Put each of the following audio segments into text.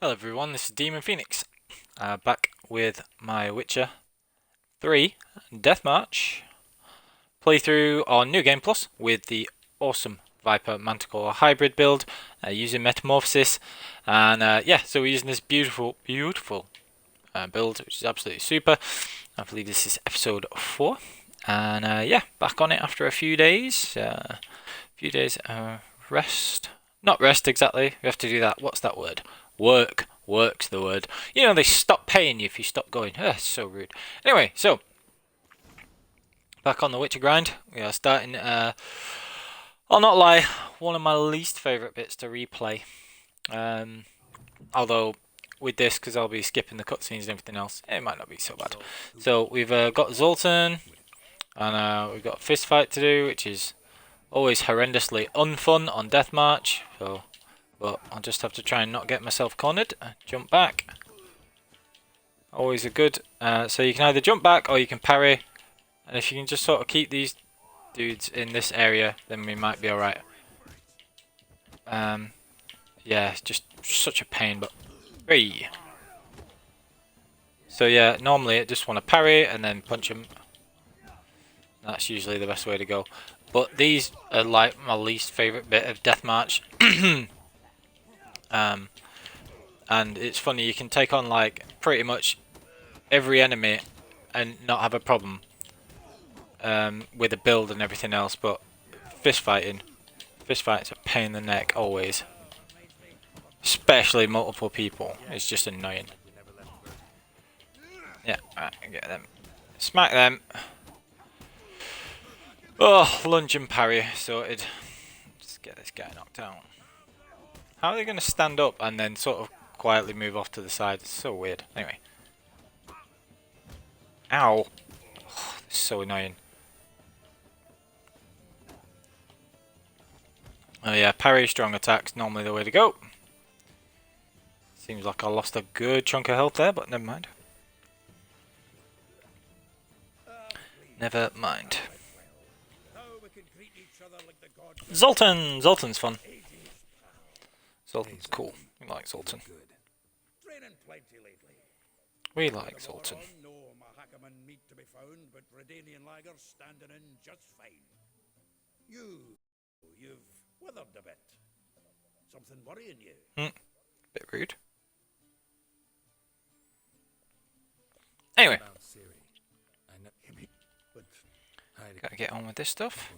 Hello everyone, this is Demon Phoenix, back with my Witcher 3 Deathmarch playthrough on New Game Plus with the awesome Viper Manticore hybrid build using Metamorphosis, and yeah, so we're using this beautiful build, which is absolutely super. I believe this is episode 4, and yeah, back on it after a few days, rest. Not rest exactly, we have to do that, what's that word? Work's the word. You know, they stop paying you if you stop going. It's so rude. Anyway, so back on the Witcher grind. We are starting, I'll not lie, one of my least favourite bits to replay. Although with this, because I'll be skipping the cutscenes and everything else, it might not be so bad. So we've got Zoltan, and we've got a fist fight to do, which is always horrendously unfun on Deathmarch. So, but I'll just have to try and not get myself cornered. Jump back. Always a good. So you can either jump back or you can parry. And if you can just sort of keep these dudes in this area, then we might be alright. Yeah, it's just such a pain, but... Three. So yeah, normally I just want to parry and then punch them. That's usually the best way to go. But these are like my least favourite bit of Deathmarch. And it's funny, you can take on like pretty much every enemy and not have a problem with a build and everything else, but fist fighting's a pain in the neck always, especially multiple people. It's just annoying. Yeah, right, get them, smack them. Oh, lunge and parry sorted. Let's get this guy knocked out. How are they going to stand up and then sort of quietly move off to the side? It's so weird. Anyway. Ow. Oh, this is so annoying. Oh yeah, parry, strong attacks, normally the way to go. Seems like I lost a good chunk of health there, but never mind. Never mind. Zoltan's fun. Zoltan's cool. We like Zoltan. We like Zoltan. You've weathered a bit. Something worrying you? Bit rude. Anyway. Gotta get on with this stuff.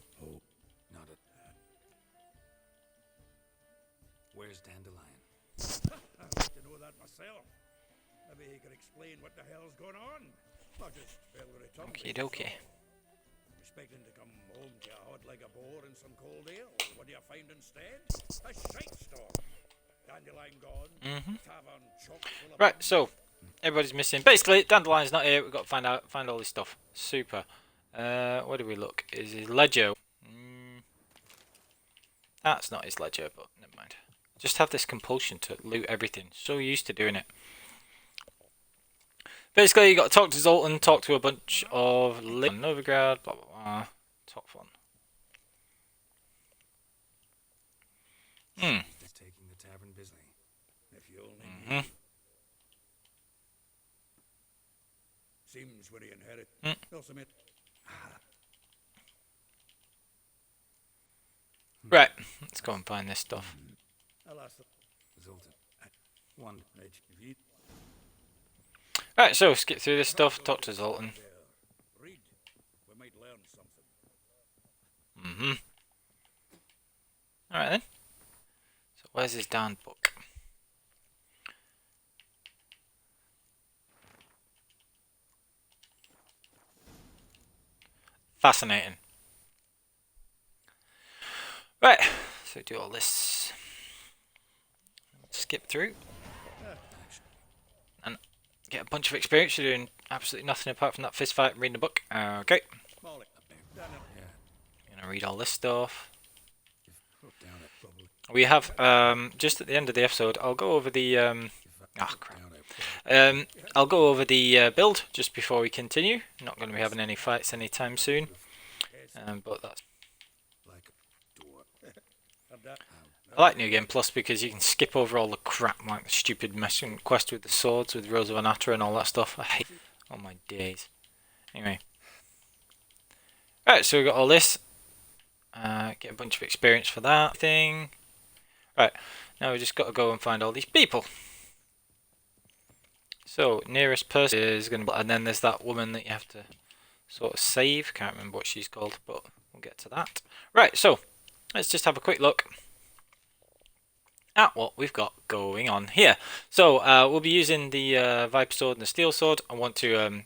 Where's Dandelion? I'd like to know that myself. Maybe he could explain what the hell's going on. I just fell with a tongue. Okie dokie. Expecting to come home to a hot like a boar and some cold ale. What do you find instead? A shite storm. Dandelion gone. Tavern chock full of... Right, so everybody's missing. Basically, Dandelion's not here. We've got to find all this stuff. Super. Where do we look? Is his ledger? That's not his ledger, but never mind. Just have this compulsion to loot everything. So used to doing it. Basically, you got to talk to Zoltan, talk to a bunch of Novigrad, blah blah blah. Top fun. Just taking the tavern busy. If you only knew. Seems where he inherit. No submit. Right, let's go and find this stuff. Alas, Zoltan. One edge. Right, so skip through this stuff, talk to Zoltan. Read. We might learn something. Alright then. So where's his darn book? Fascinating. Right, so do all this. Skip through. And get a bunch of experience. You're doing absolutely nothing apart from that fist fight and reading a book. Okay. Gonna read all this stuff. We have, just at the end of the episode, I'll go over the, I'll go over the build just before we continue. Not going to be having any fights anytime soon. But that's... I like New Game Plus because you can skip over all the crap, like the stupid mission quest with the swords, with Rose of Anatra and all that stuff. I hate it. Oh my days. Anyway. Right, so we got all this. Get a bunch of experience for that thing. Right, now we just got to go and find all these people. So, nearest person is going to be... And then there's that woman that you have to sort of save. Can't remember what she's called, but we'll get to that. Right, so, let's just have a quick look at what we've got going on here. So, we'll be using the Viper Sword and the Steel Sword. I want to...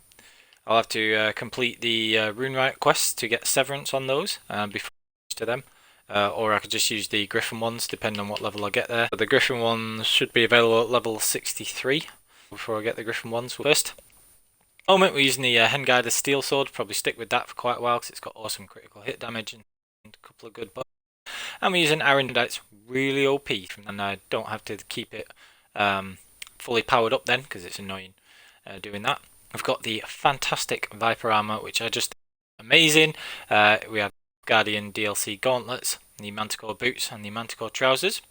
I'll have to complete the Rune Riot quests to get Severance on those before I switch to them. Or I could just use the Griffin ones, depending on what level I get there. So the Griffin ones should be available at level 63 before I get the Griffin ones first. At the moment we're using the Henguider Steel Sword, probably stick with that for quite a while because it's got awesome critical hit damage and a couple of good buffs. And we're using Aerondight, really OP, and I don't have to keep it fully powered up then because it's annoying doing that. We've got the fantastic Viper armour, which are just amazing. We have Guardian DLC gauntlets, the Manticore boots and the Manticore trousers.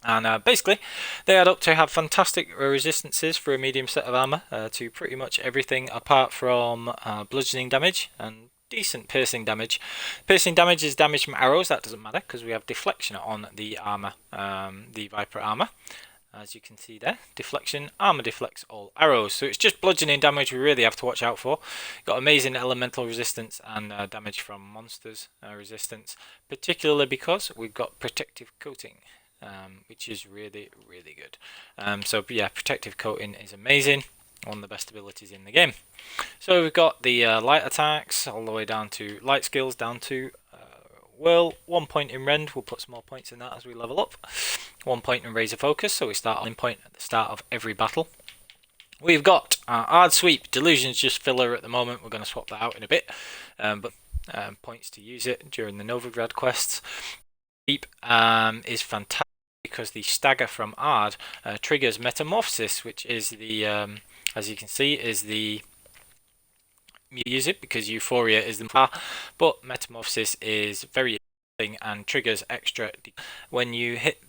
And basically, they add up to have fantastic resistances for a medium set of armour to pretty much everything apart from bludgeoning damage and decent piercing damage. Piercing damage is damage from arrows, that doesn't matter because we have deflection on the armour, the Viper armour. As you can see there, deflection, armor deflects all arrows. So it's just bludgeoning damage we really have to watch out for. Got amazing elemental resistance and damage from monsters resistance, particularly because we've got protective coating, which is really, really good. So yeah, protective coating is amazing. One of the best abilities in the game. So we've got the light attacks all the way down to light skills, down to well, 1 point in Rend, we'll put some more points in that as we level up. 1 point in Razor Focus, so we start on point at the start of every battle. We've got Ard Sweep, Delusion's just filler at the moment, we're going to swap that out in a bit. But points to use it during the Novigrad quests. Sweep is fantastic because the stagger from Ard triggers Metamorphosis, which is the, as you can see, is the... use it because Euphoria is the but Metamorphosis is very interesting and triggers extra when you hit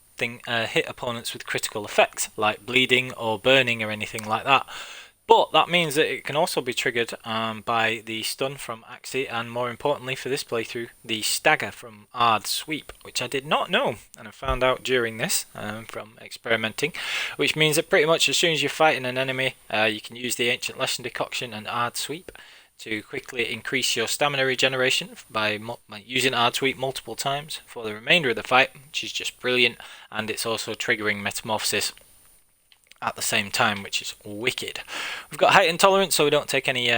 opponents with critical effects like bleeding or burning or anything like that. But that means that it can also be triggered by the stun from Axie and, more importantly for this playthrough, the stagger from Ard Sweep, which I did not know and I found out during this from experimenting, which means that pretty much as soon as you're fighting an enemy you can use the Ancient Lesson Decoction and Ard Sweep to quickly increase your stamina regeneration by using Ard Sweep multiple times for the remainder of the fight, which is just brilliant, and it's also triggering Metamorphosis at the same time, which is wicked. We've got Heightened Tolerance, so we don't take any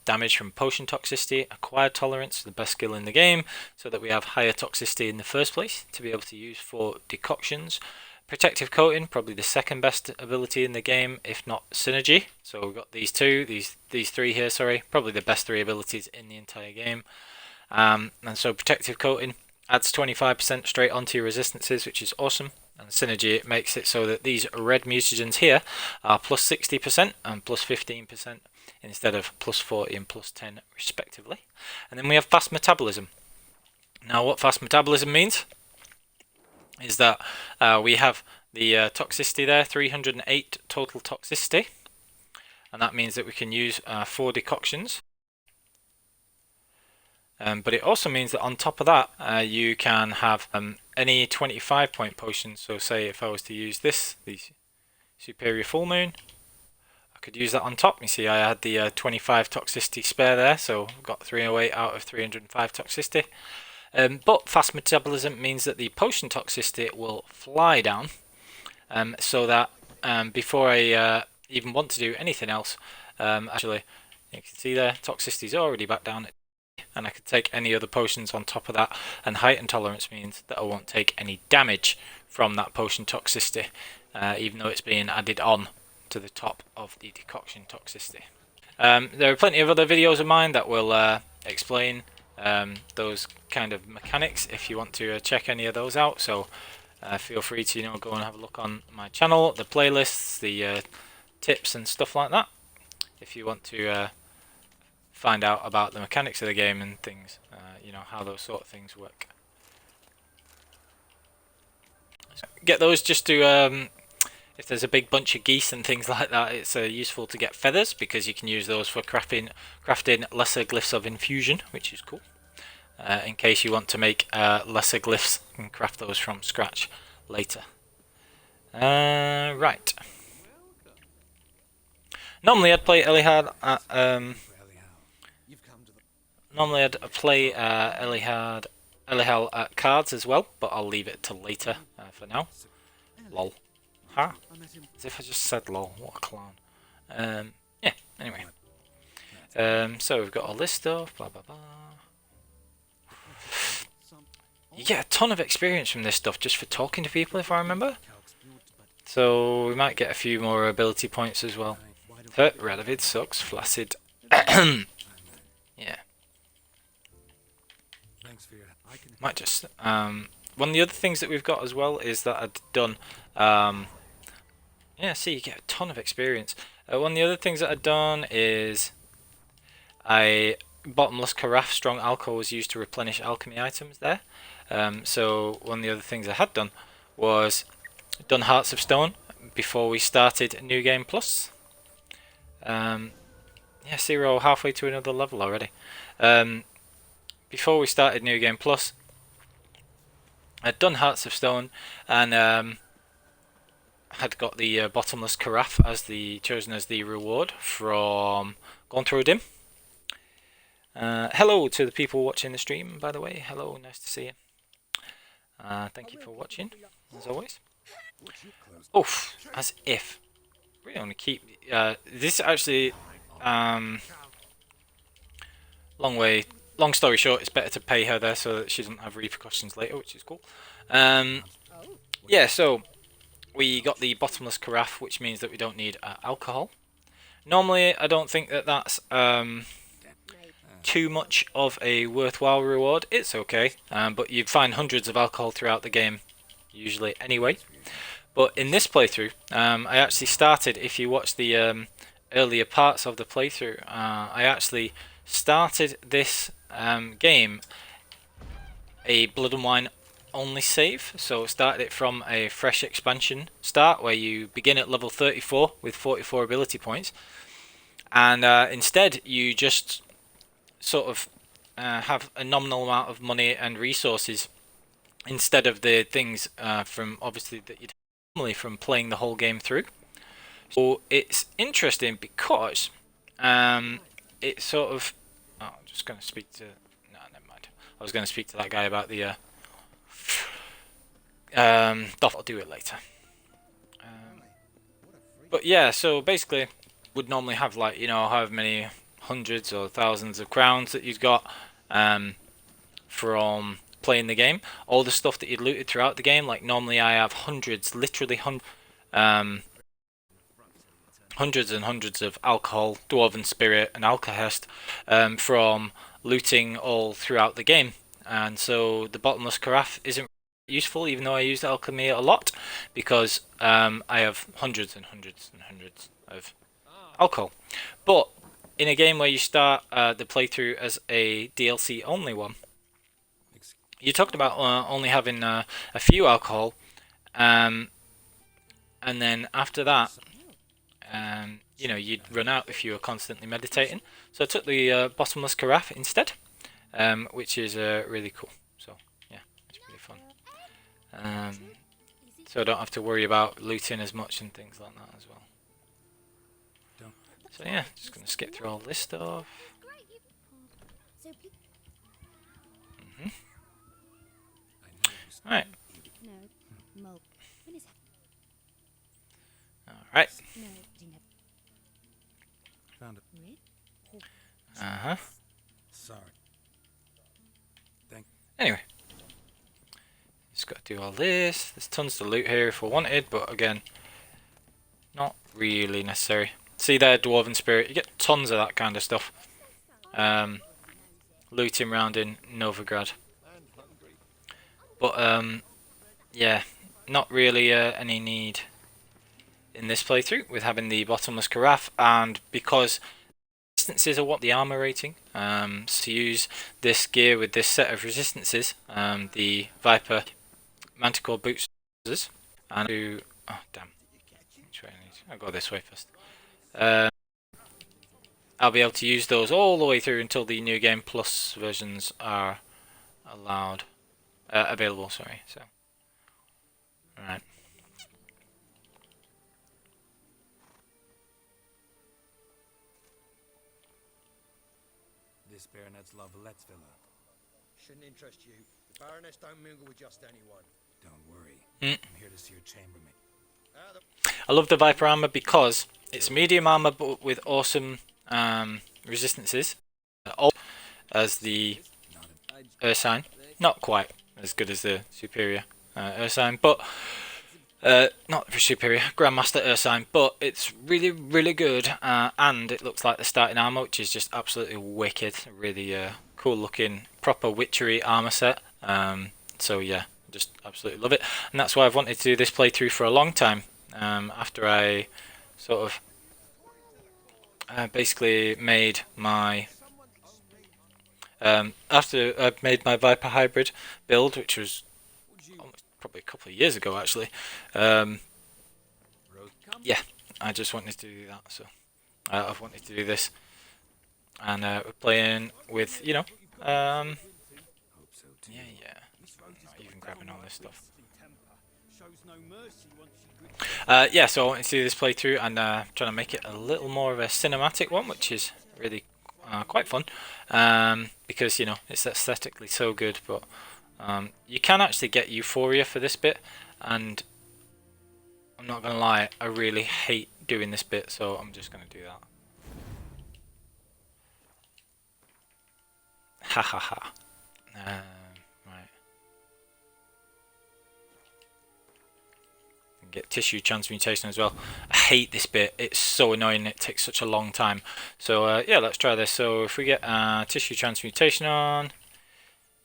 damage from potion toxicity. Acquired Tolerance, the best skill in the game, so that we have higher toxicity in the first place to be able to use for decoctions. Protective Coating, probably the second best ability in the game, if not Synergy. So we've got these three here, sorry, probably the best three abilities in the entire game. And so Protective Coating adds 25% straight onto your resistances, which is awesome. And Synergy, it makes it so that these red mutagens here are plus 60% and plus 15% instead of plus 40 and plus 10 respectively. And then we have Fast Metabolism. Now what Fast Metabolism means is that we have the toxicity there, 308 total toxicity, and that means that we can use 4 decoctions. But it also means that on top of that you can have any 25 point potions. So say if I was to use this, the Superior Full Moon, I could use that on top. You see I had the 25 toxicity spare there, so I've got 308 out of 305 toxicity. But Fast Metabolism means that the potion toxicity will fly down, so that before I even want to do anything else, actually you can see there toxicity is already back down, and I could take any other potions on top of that. And Heightened Tolerance means that I won't take any damage from that potion toxicity, even though it's being added on to the top of the decoction toxicity. There are plenty of other videos of mine that will explain those kind of mechanics if you want to check any of those out, so feel free to go and have a look on my channel, the playlists, the tips and stuff like that, if you want to find out about the mechanics of the game and things, how those sort of things work. Get those just to if there's a big bunch of geese and things like that, it's useful to get feathers because you can use those for crafting lesser glyphs of infusion, which is cool. In case you want to make lesser glyphs and craft those from scratch later. Right. Normally I'd play Elihad at Elihal at cards as well, but I'll leave it till later for now. Lol. Huh? As if I just said lol. What a clown. Yeah, anyway. So we've got all this stuff, blah blah blah. You get a ton of experience from this stuff just for talking to people, if I remember. So we might get a few more ability points as well. Relavid sucks, flaccid. Yeah. Might just one of the other things that we've got as well is that I'd done yeah, see, you get a ton of experience. One of the other things that I'd done is bottomless carafe strong alcohol was used to replenish alchemy items there. So one of the other things I had done was done Hearts of Stone before we started New Game Plus. Yeah, see, we're all halfway to another level already. Before we started New Game Plus, I'd done Hearts of Stone and had got the bottomless carafe as chosen as the reward from going through Dim. Hello to the people watching the stream, by the way. Hello, nice to see you. Thank you for watching, as always. Oof, as if. We only keep this actually. Long story short, it's better to pay her there so that she doesn't have repercussions later, which is cool. Yeah, so we got the bottomless carafe, which means that we don't need alcohol. Normally, I don't think that that's too much of a worthwhile reward. It's okay, but you'd find hundreds of alcohol throughout the game, usually anyway. But in this playthrough, I actually started, if you watch the earlier parts of the playthrough, I actually started this game a Blood and Wine only save, so started it from a fresh expansion start where you begin at level 34 with 44 ability points, and instead you just sort of have a nominal amount of money and resources instead of the things from obviously that you'd normally from playing the whole game through. So it's interesting because it's sort of I'm just going to speak to never mind. I was going to speak to that guy about the I'll do it later. But yeah, so basically would normally have, like, you know, however many hundreds or thousands of crowns that you've got from playing the game. All the stuff that you'd looted throughout the game, like normally I have hundreds, literally hundreds and hundreds of alcohol, dwarven spirit and alkahest from looting all throughout the game. And so the bottomless carafe isn't useful, even though I use alchemy a lot, because I have hundreds and hundreds and hundreds of alcohol. But in a game where you start the playthrough as a DLC only one, you talked about only having a few alcohol, and then after that, you know, you'd run out if you were constantly meditating. So I took the bottomless carafe instead, which is really cool. So yeah, it's pretty fun. So I don't have to worry about looting as much and things like that as well. So yeah, just gonna skip through all this stuff. Alright. Alright. Uh-huh. Anyway. Just got to do all this. There's tons to loot here if we wanted, but again, not really necessary. See there, Dwarven Spirit. You get tons of that kind of stuff. Looting around in Novigrad. But, yeah, not really any need in this playthrough with having the bottomless carafe, and because resistances are what the armour rating, so to use this gear with this set of resistances, the Viper Manticore boots and do. Oh damn! Which way I need? I'll go this way first. I'll be able to use those all the way through until the New Game Plus versions are available. Sorry. So, all right. This Baronet's Lavallette's villa. Shouldn't interest you. The Baroness don't mingle with just anyone. Don't worry. I'm here to see your chambermaid. I love the Viper armor because it's medium armor but with awesome resistances, as the Ursine. Not quite as good as the superior Ursine, but not the superior Grandmaster Ursine, but it's really, really good, and it looks like the starting armor, which is just absolutely wicked. Really cool looking, proper witchery armor set. So yeah, just absolutely love it, and that's why I've wanted to do this playthrough for a long time. After I sort of basically made my after I made my Viper hybrid build, which was probably a couple of years ago actually. Yeah, I just wanted to do that, so I've wanted to do this, and we're playing with, you know, yeah, not even grabbing all this stuff. Yeah, so I wanted to do this playthrough and trying to make it a little more of a cinematic one, which is really quite fun, because, you know, it's aesthetically so good. But you can actually get Euphoria for this bit, and I'm not gonna lie, I really hate doing this bit, so I'm just gonna do that. Ha ha ha. Right. Get tissue transmutation as well. I hate this bit, it's so annoying, it takes such a long time. So yeah, let's try this. So if we get tissue transmutation on,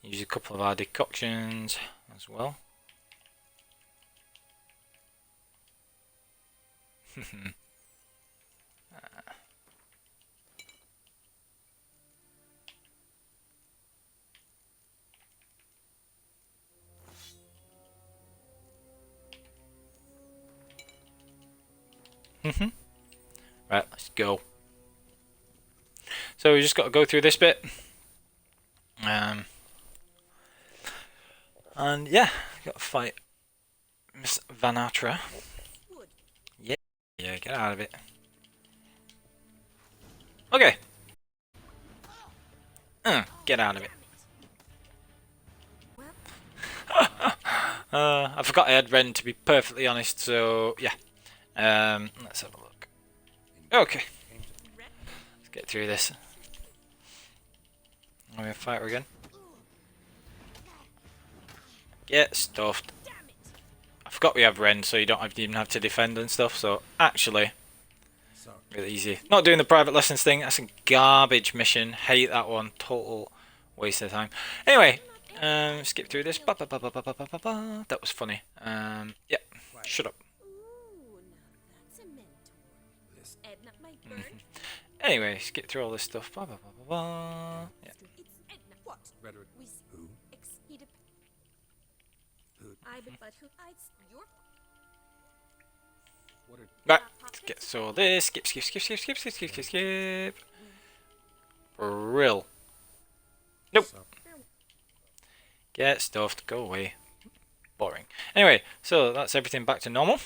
use a couple of our decoctions as well. Right, let's go. So we just got to go through this bit, and yeah, got to fight Miss Vanatra. Yeah, yeah, get out of it. Okay. Get out of it. I forgot I had Ren, to be perfectly honest, so yeah. Let's have a look. Okay. Let's get through this. I'm gonna fight her again. Get stuffed. I forgot we have Ren, so you don't even have to defend and stuff, so actually, really easy. Not doing the private lessons thing, that's a garbage mission. Hate that one. Total waste of time. Anyway, skip through this. That was funny. Yeah, shut up. Anyway, skip through all this stuff. Yeah. Right, let's get so this. Skip. Brill. Nope. Get stuffed. Go away. Boring. Anyway, so that's everything back to normal.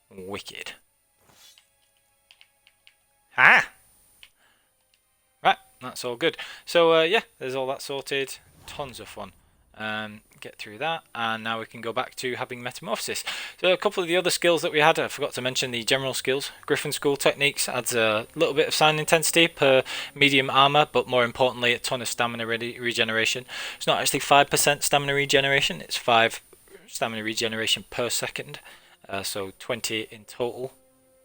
Wicked. Ah! Right, that's all good. So yeah, there's all that sorted. Tons of fun. Get through that, and now we can go back to having Metamorphosis. So a couple of the other skills that we had, I forgot to mention the general skills. Griffin School Techniques adds a little bit of sound intensity per medium armor, but more importantly, a ton of stamina regeneration. It's not actually 5% stamina regeneration, it's 5 stamina regeneration per second. So 20 in total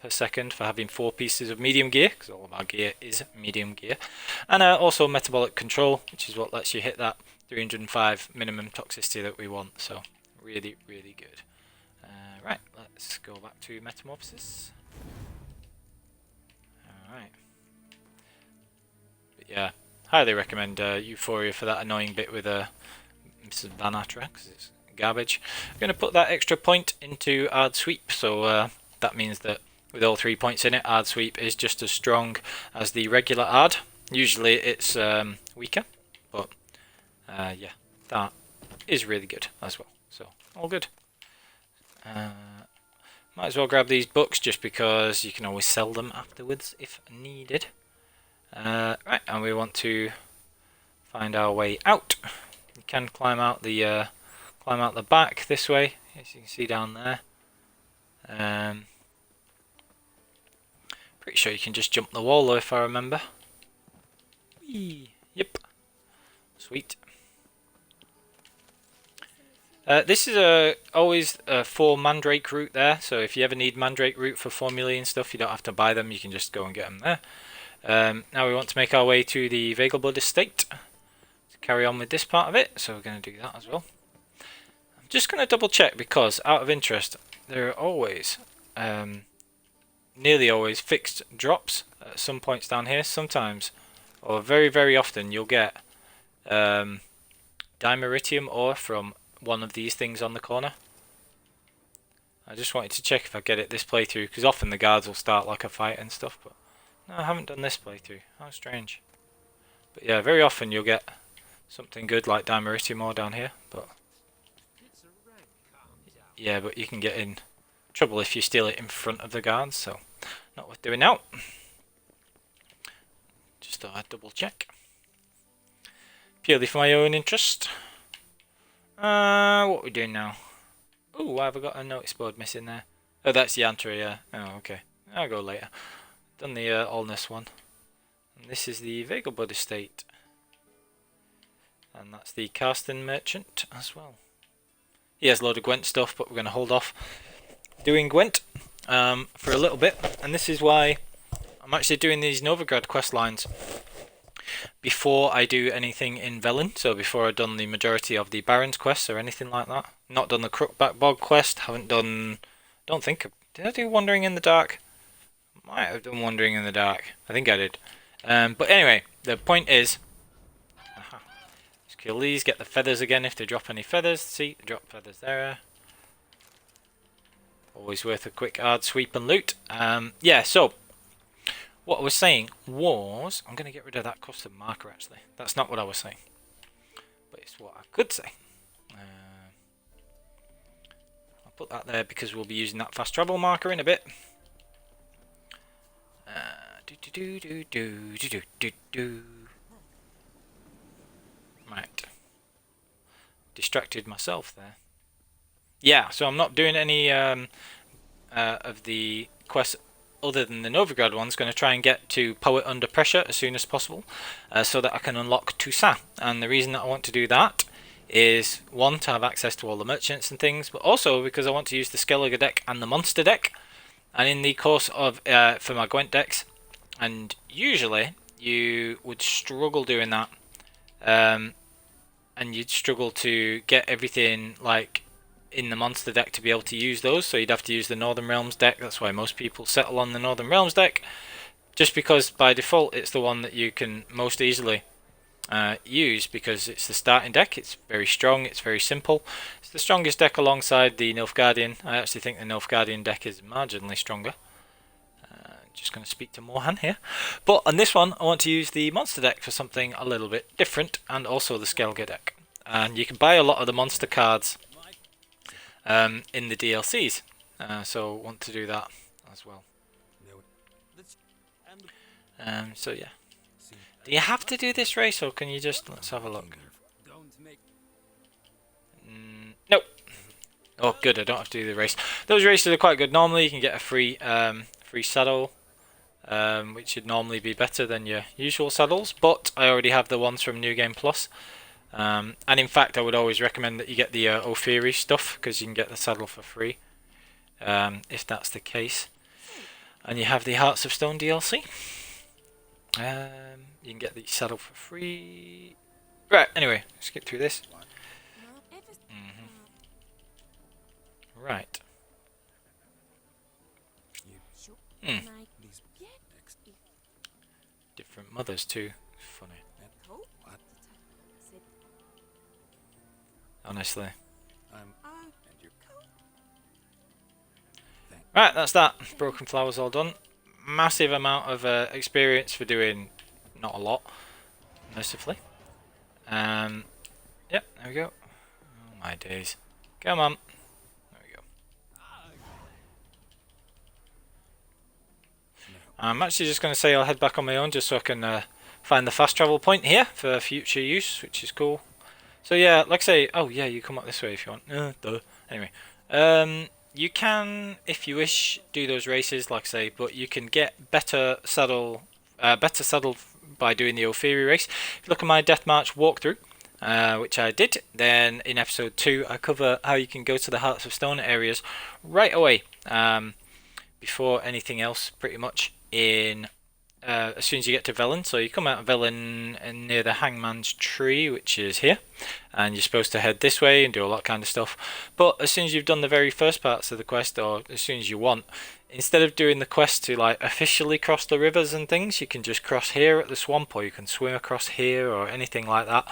per second for having 4 pieces of medium gear, because all of our gear is medium gear. And also metabolic control, which is what lets you hit that 305 minimum toxicity that we want. So really, really good. Right, let's go back to Metamorphosis. Alright. Yeah, highly recommend Euphoria for that annoying bit with Mrs. Vanatra, because it's garbage. I'm going to put that extra point into Ard Sweep, so that means that with all 3 points in it, Ard Sweep is just as strong as the regular Ard. Usually it's weaker, but yeah, that is really good as well. So, all good. Might as well grab these books just because you can always sell them afterwards if needed. Right, and we want to find our way out. You can climb out the back this way, as you can see down there. Pretty sure you can just jump the wall though, if I remember. Whee! Yep. Sweet. This is always a 4 Mandrake route there, so if you ever need Mandrake route for formulae and stuff, you don't have to buy them, you can just go and get them there. Now we want to make our way to the Vagal estate to carry on with this part of it, so we're going to do that as well. I'm just going to double check because, out of interest, there are always, nearly always, fixed drops at some points down here. Sometimes, or very, very often, you'll get dimeritium ore from one of these things on the corner. I just wanted to check if I get it this playthrough, because often the guards will start like a fight and stuff, but no, I haven't done this playthrough. How strange. But yeah, very often you'll get something good like dimeritium ore down here, but yeah, but you can get in trouble if you steal it in front of the guards, so not worth doing now. Just thought I'd double check. Purely for my own interest. What are we doing now? Oh, why have I got a notice board missing there? Oh, that's the entry, yeah. Oh, okay. I'll go later. Done the Allness one. And this is the Vagal estate. And that's the Karsten merchant as well. He has a load of Gwent stuff, but we're going to hold off doing Gwent for a little bit. And this is why I'm actually doing these Novigrad quest lines before I do anything in Velen, so before I've done the majority of the Baron's quests or anything like that. Not done the Crookback Bog quest, haven't done, don't think, did I do Wandering in the Dark? Might have done Wandering in the Dark, I think I did. But anyway, the point is, let's kill these, get the feathers again if they drop any feathers. See, they drop feathers there. Always worth a quick hard sweep and loot. Yeah, so what I was saying was, I'm going to get rid of that custom marker actually. That's not what I was saying, but it's what I could say. I'll put that there because we'll be using that fast travel marker in a bit. Right. Distracted myself there. Yeah, so I'm not doing any of the quests other than the Novigrad ones. Going to try and get to Poet Under Pressure as soon as possible, so that I can unlock Toussaint. And the reason that I want to do that is, one, to have access to all the merchants and things, but also because I want to use the Skellige deck and the Monster deck. And in the course of, for my Gwent decks, and usually you would struggle doing that, and you'd struggle to get everything like in the monster deck to be able to use those, so you'd have to use the Northern Realms deck. That's why most people settle on the Northern Realms deck, just because by default it's the one that you can most easily use, because it's the starting deck. It's very strong, it's very simple. It's the strongest deck alongside the Nilfgaardian. I actually think the Nilfgaardian deck is marginally stronger. Just going to speak to Morhen here. But on this one I want to use the monster deck for something a little bit different, and also the Skellige deck. And you can buy a lot of the monster cards in the DLCs, so want to do that as well. So yeah, do you have to do this race, or can you just, let's have a look. Nope. Oh good, I don't have to do the race. Those races are quite good. Normally you can get a free free saddle, which should normally be better than your usual saddles, but I already have the ones from New Game Plus. And in fact I would always recommend that you get the Ophiri stuff, because you can get the saddle for free, if that's the case. And you have the Hearts of Stone DLC. You can get the saddle for free. Right, anyway, skip through this. Right. Different mothers too. Funny. Honestly. I'm Right, that's that. Broken flowers all done. Massive amount of experience for doing not a lot, mercifully. Yep, there we go. Oh my days. Come on. There we go. I'm actually just going to say I'll head back on my own just so I can find the fast travel point here for future use, which is cool. So yeah, like I say, oh yeah, you come up this way if you want. Duh. Anyway, you can, if you wish, do those races, like I say, but you can get better saddle by doing the Ophiri race. If you look at my Death March walkthrough, which I did, then in episode 2 I cover how you can go to the Hearts of Stone areas right away, before anything else, pretty much, in as soon as you get to Velen. So you come out of Velen and near the Hangman's Tree, which is here, and you're supposed to head this way and do all that kind of stuff. But as soon as you've done the very first parts of the quest, or as soon as you want, instead of doing the quest to like officially cross the rivers and things, you can just cross here at the swamp, or you can swim across here, or anything like that.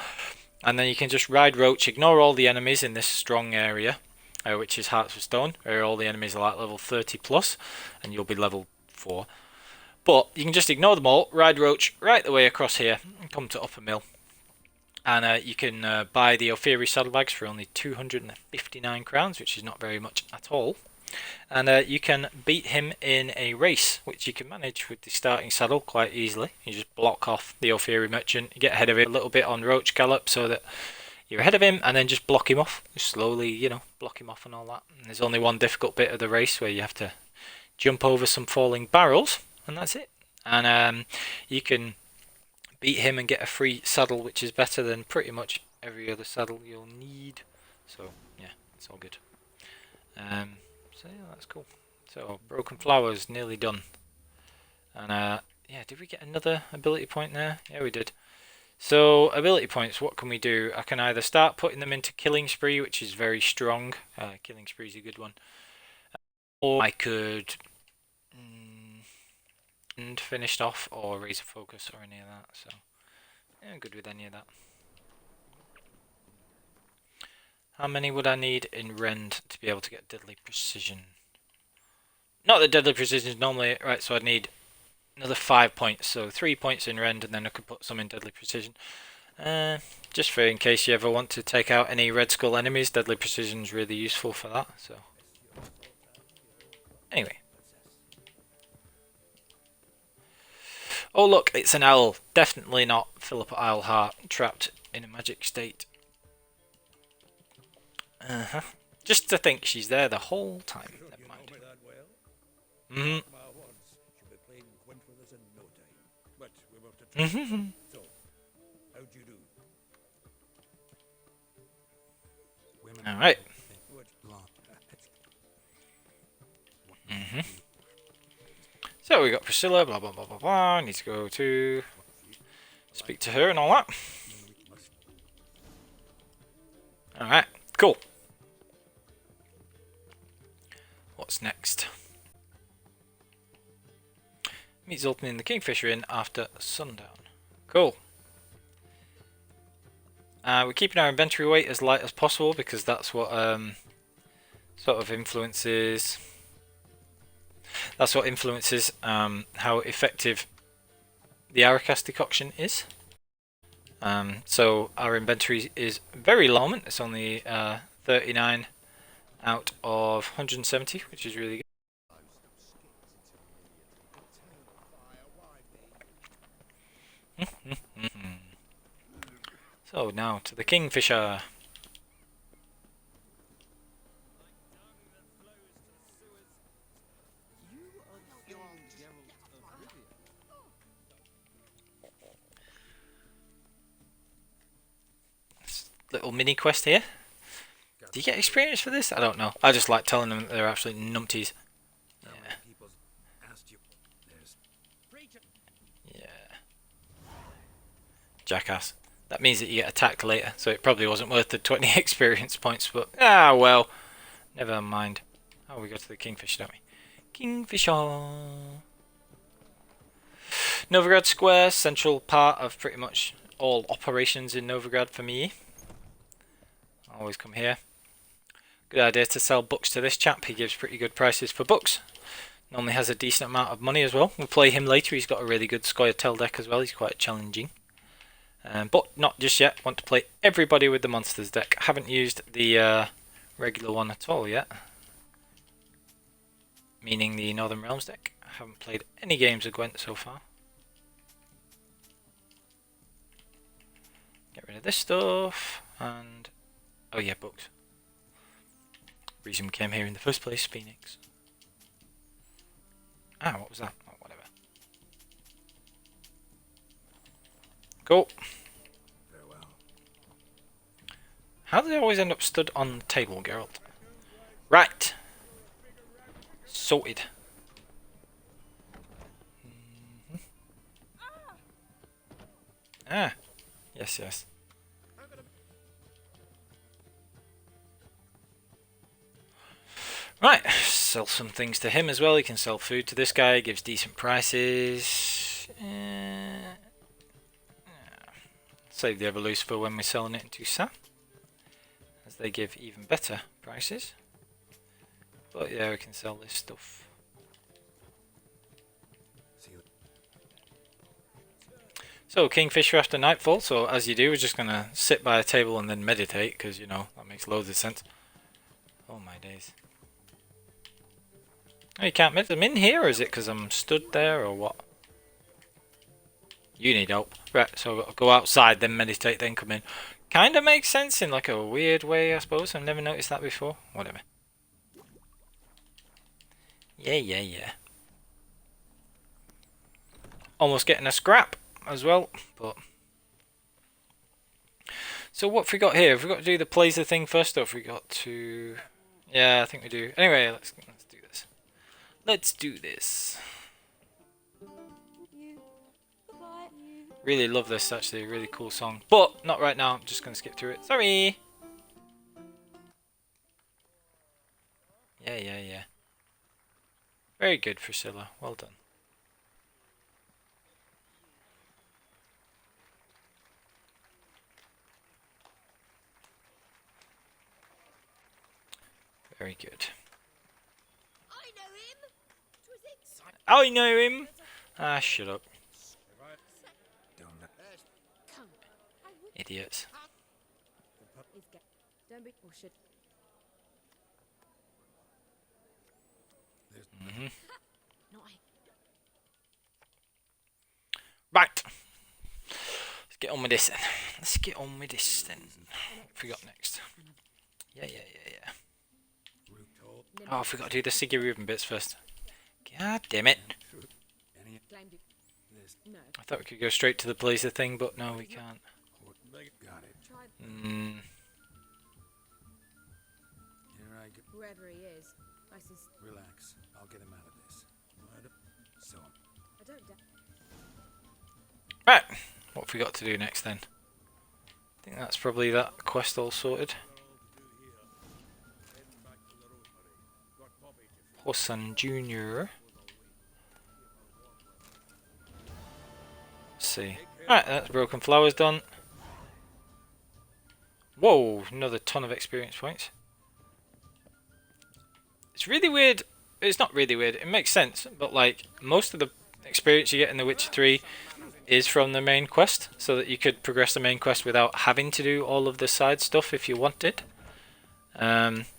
And then you can just ride Roach, ignore all the enemies in this strong area, which is Hearts of Stone, where all the enemies are like level 30 plus, and you'll be level 4. But you can just ignore them all, ride Roach right the way across here, and come to Upper Mill. And you can buy the Ophiri saddlebags for only 259 crowns, which is not very much at all. And you can beat him in a race, which you can manage with the starting saddle quite easily. You just block off the Ophiri merchant, get ahead of it a little bit on Roach Gallop so that you're ahead of him, and then just block him off. Just slowly, you know, block him off and all that. And there's only one difficult bit of the race where you have to jump over some falling barrels, and that's it. And you can beat him and get a free saddle, which is better than pretty much every other saddle you'll need. So yeah, it's all good. So yeah, that's cool. So Broken Flowers nearly done. And yeah, did we get another ability point there? Yeah, we did. So ability points, what can we do? I can either start putting them into Killing Spree, which is very strong. Killing Spree is a good one. Or I could and finished off, or Razor Focus, or any of that. So yeah, I'm good with any of that. How many would I need in Rend to be able to get Deadly Precision? Not that Deadly Precision is normally right, so I'd need another 5 points. So 3 points in Rend, and then I could put some in Deadly Precision. Just for in case you ever want to take out any Red Skull enemies, Deadly Precision is really useful for that. So anyway. Oh look, it's an owl. Definitely not Philippa Eilhart trapped in a magic state. Just to think she's there the whole time. Never mind. So, how'd you do? Alright. So we got Priscilla, blah blah blah blah blah. Need to go to speak to her and all that. Alright, cool. What's next? Meet Zoltan in the Kingfisher Inn after sundown. Cool. We're keeping our inventory weight as light as possible because that's what sort of influences. That's what influences how effective the Aracas decoction is. So our inventory is very low. It's only 39 out of 170, which is really good. So now to the Kingfisher. This little mini quest here. Do you get experience for this? I don't know. I just like telling them that they're absolute numpties. Yeah. Jackass. That means that you get attacked later, so it probably wasn't worth the 20 experience points, but ah well. Never mind. Oh, we go to the Kingfisher, don't we? Kingfisher. Novigrad Square, central part of pretty much all operations in Novigrad for me. Always come here. Good idea to sell books to this chap. He gives pretty good prices for books. Normally has a decent amount of money as well. We'll play him later. He's got a really good Scoia'tael deck as well. He's quite challenging. But not just yet. Want to play everybody with the monsters deck. Haven't used the regular one at all yet. Meaning the Northern Realms deck. I haven't played any games of Gwent so far. Get rid of this stuff. And... oh yeah, books. Reason we came here in the first place, Phoenix. Ah, what was that? Oh, whatever. Cool. Farewell. How do they always end up stood on the table, Geralt? Right. Sorted. Ah. Yes, yes. Right, sell some things to him as well. He can sell food to this guy, gives decent prices. Save the Everloose for when we're selling it to Sam, as they give even better prices. But yeah, we can sell this stuff. So, Kingfisher after nightfall. So, as you do, we're just going to sit by a table and then meditate, because, you know, that makes loads of sense. Oh my days. Oh, you can't meditate. I'm in here, or is it because I'm stood there, or what? You need help. Right, so I've got to go outside, then meditate, then come in. Kind of makes sense in like a weird way, I suppose. I've never noticed that before. Whatever. Yeah. Almost getting a scrap as well, but... so what have we got here? Have we got to do the Placer thing first, or have we got to... yeah, I think we do. Anyway, let's do this. Let's do this. Really love this, actually. Really cool song. But not right now. I'm just going to skip through it. Sorry. Yeah. Very good, Priscilla. Well done. Very good. I know him. Ah, shut up. Idiots. Right. Let's get on with this then. What have we got next? Yeah. Oh, I forgot to do the Siggy Reuben bits first. God damn it. I thought we could go straight to the Blazer thing, but no, we can't. Wherever he is, Relax. I'll get him out of this. So. I don't doubt. Right. What have we got to do next then? I think that's probably that quest all sorted. Horsan Jr. Let's see. Right, that's Broken Flowers done. Whoa, another ton of experience points. It's really weird. It's not really weird. It makes sense, but like most of the experience you get in The Witcher 3 is from the main quest, so that you could progress the main quest without having to do all of the side stuff if you wanted,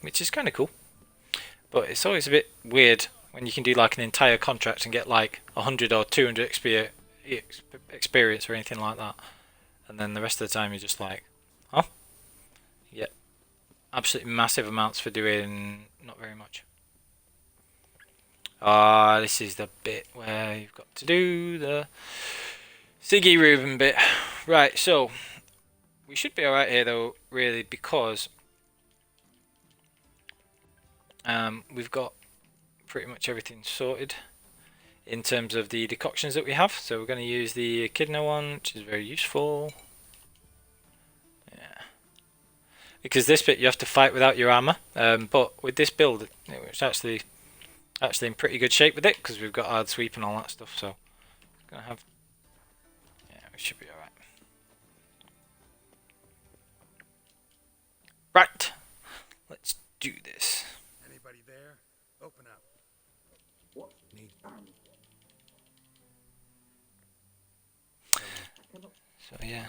which is kind of cool. But it's always a bit weird when you can do like an entire contract and get like 100 or 200 experience or anything like that, and then the rest of the time you're just like, oh, you get absolutely massive amounts for doing not very much. This is the bit where you've got to do the Siggy Reuben bit. Right, so we should be alright here though, really, because we've got pretty much everything sorted in terms of the decoctions that we have. So we're going to use the Echidna one, which is very useful. Yeah, because this bit you have to fight without your armour, but with this build it's actually in pretty good shape with it, because we've got hard sweep and all that stuff. So we're gonna have, yeah, we should be alright. Right, let's do this. Anybody there? Open up.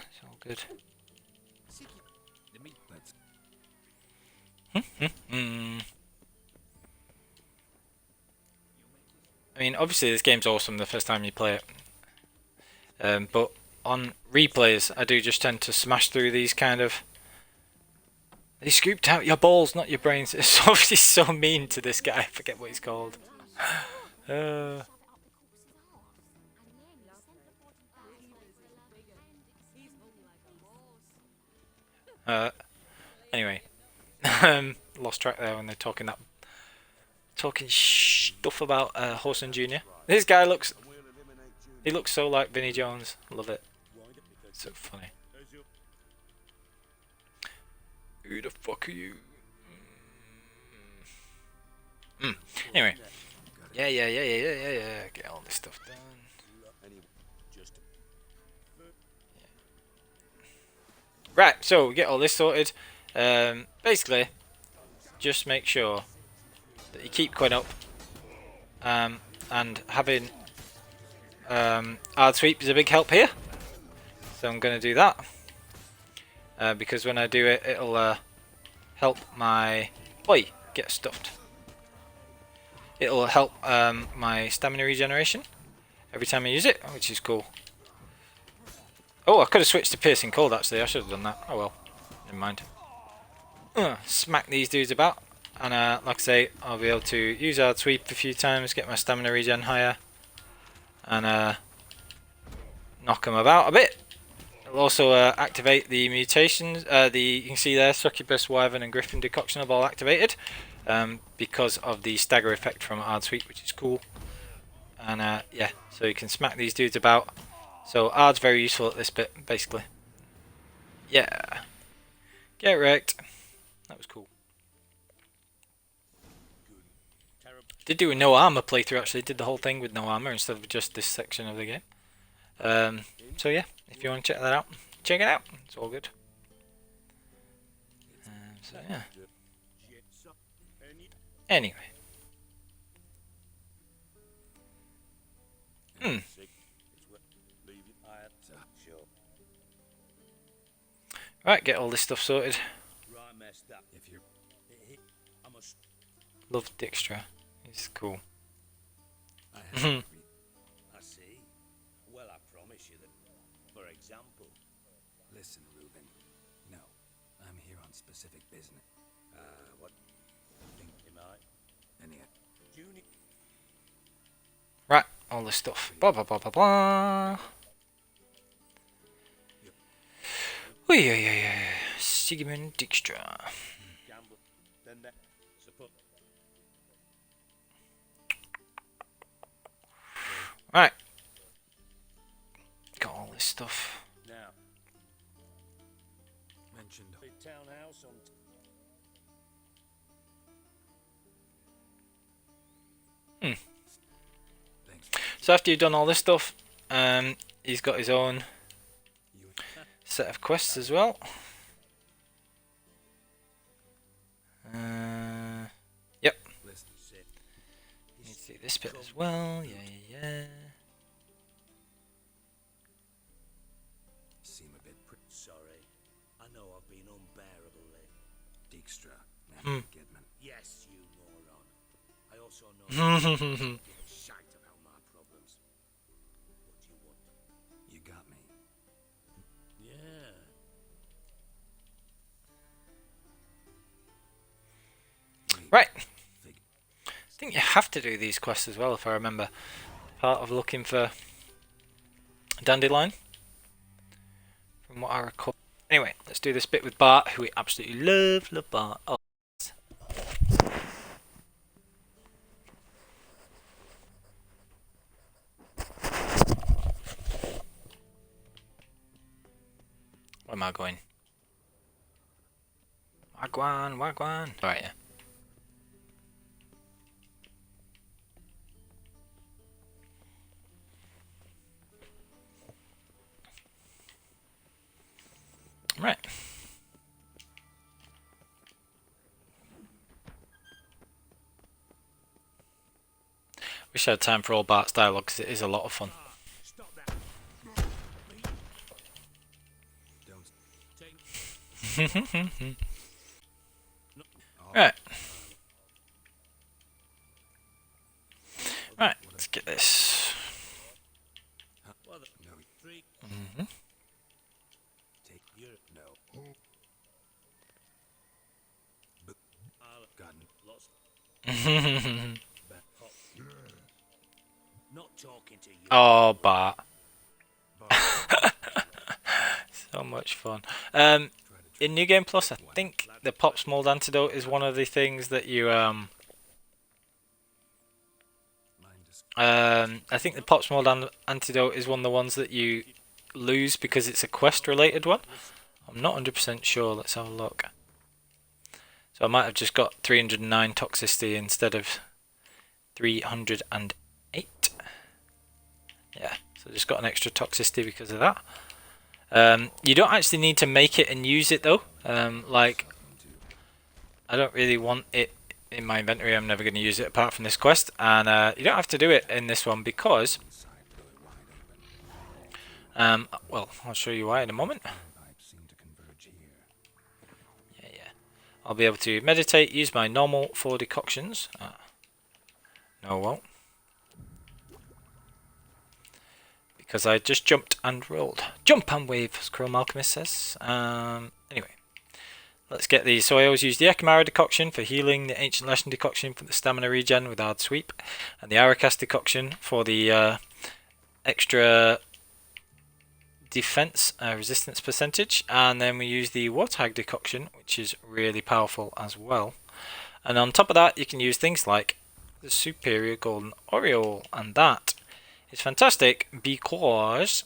It's all good. I mean, obviously this game's awesome the first time you play it, but on replays I do just tend to smash through these kind of... They scooped out your balls, not your brains. It's obviously so mean to this guy. I forget what he's called. Anyway, lost track there when they're talking stuff about Horson Jr. This guy looks so like Vinnie Jones. Love it. So funny. Who the fuck are you? Anyway, yeah. Get all this stuff done. Right, so we get all this sorted. Basically, just make sure that you keep going up, and having hard sweep is a big help here. So I'm going to do that, because when I do it, it'll help my... Oi, get stuffed. It'll help my stamina regeneration every time I use it, which is cool. Oh, I could have switched to piercing cold actually. I should have done that. Oh well, never mind. Smack these dudes about, and like I say, I'll be able to use hard sweep a few times, get my stamina regen higher, and knock them about a bit. It'll also activate the mutations. You can see there, Succubus, Wyvern, and Griffin decoction are all activated, because of the stagger effect from hard sweep, which is cool. And yeah, so you can smack these dudes about. So Ard's very useful at this bit, basically. Yeah. Get wrecked. That was cool. Did do a no armor playthrough actually. Did the whole thing with no armor instead of just this section of the game. So yeah, if you want to check that out, check it out. It's all good. So yeah. Anyway. Right, get all this stuff sorted. Love Dijkstra. He's cool. I see. Well, I promise you that, for example... Listen, Reuben. No, I'm here on specific business. What? I think you might. Any... Junior... Right, all this stuff. Blah blah blah blah blah. Yeah. Sigmund Dijkstra. Gamble. Then that... Support... Right. Got all this stuff. Now... Mentioned... Big townhouse on... Thanks. So after you've done all this stuff, he's got his own set of quests as well. Yep. Listen, You can see this bit as well. Yeah. seem a bit Sorry. I know I've been unbearable lately. Dijkstra. Man, Kidman. Yes, you moron. I also know you give a shite about my problems. What do you want? You got me. Yeah. Right. I think you have to do these quests as well, if I remember. Part of looking for Dandelion, from what I recall. Anyway, let's do this bit with Bart, who we absolutely love. Love Bart. Oh. Where am I going? Wagwan. Alright, yeah. Right. Wish I had time for all Bart's dialogue because it is a lot of fun. Stop that. Right. Right, let's get this. Mm-hmm. Oh, Bart. So much fun. In New Game Plus, I think the Pops Mold Antidote is one of the things that you I think the Pops Mold Antidote is one of the ones that you lose because it's a quest related one. I'm not 100% sure. Let's have a look. So I might have just got 309 toxicity instead of 308. Yeah, so just got an extra toxicity because of that. You don't actually need to make it and use it though. Like, I don't really want it in my inventory. I'm never going to use it apart from this quest. And you don't have to do it in this one because... well, I'll show you why in a moment. Yeah. I'll be able to meditate, use my normal 4 decoctions. No, I won't. Because I just jumped and rolled. Jump and wave, as Chrome Alchemist says. Anyway, let's get these. So I always use the Ekamara decoction for healing, the Ancient Lesson decoction for the stamina regen with hard sweep, and the Aracast decoction for the extra defense resistance percentage. And then we use the Warthog decoction, which is really powerful as well. And on top of that, you can use things like the Superior Golden Aureole, and that is fantastic because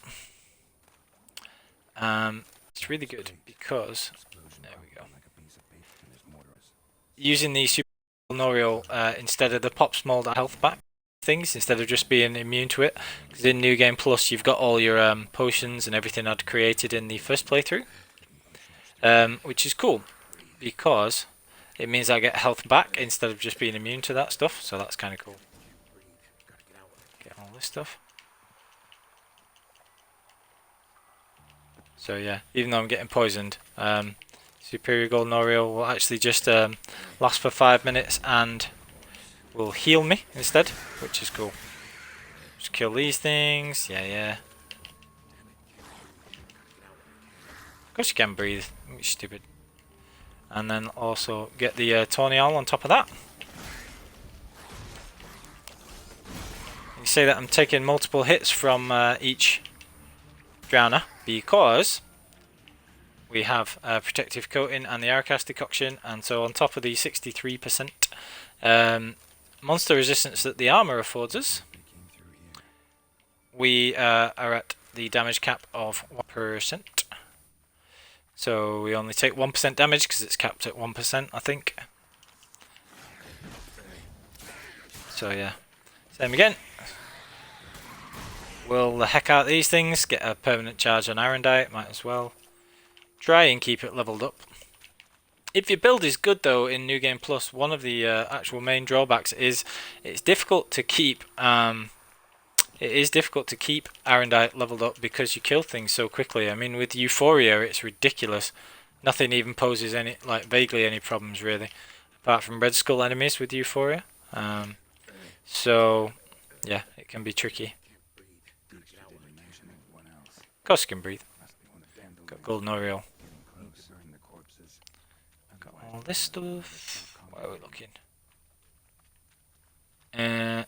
it's really good because there we go. Using the Super Golden Aureole instead of the Pops Mold health back things, instead of just being immune to it, because in New Game Plus you've got all your potions and everything I'd created in the first playthrough, which is cool because it means I get health back instead of just being immune to that stuff, so that's kind of cool. Get all this stuff. So yeah, even though I'm getting poisoned, Superior Golden Aureole will actually just last for 5 minutes and will heal me instead, which is cool. Just kill these things, yeah. Of course you can breathe, you're stupid. And then also get the Tornial on top of that. You say that I'm taking multiple hits from each Drowner because we have protective coating and the Aracast decoction, and so on top of the 63% monster resistance that the armour affords us, we are at the damage cap of 1%. So we only take 1% damage because it's capped at 1%, I think. So yeah, same again. Will the heck out of these things, get a permanent charge on Aerondight, might as well. Try and keep it leveled up. If your build is good though in New Game Plus, one of the actual main drawbacks is it's difficult to keep Aerondight leveled up because you kill things so quickly. I mean, with Euphoria it's ridiculous. Nothing even poses any, like, vaguely any problems really, apart from Red Skull enemies with Euphoria. So yeah, it can be tricky. Of course you can breathe. Got Golden Aureole. Got all this stuff. Where are we looking? Yeah.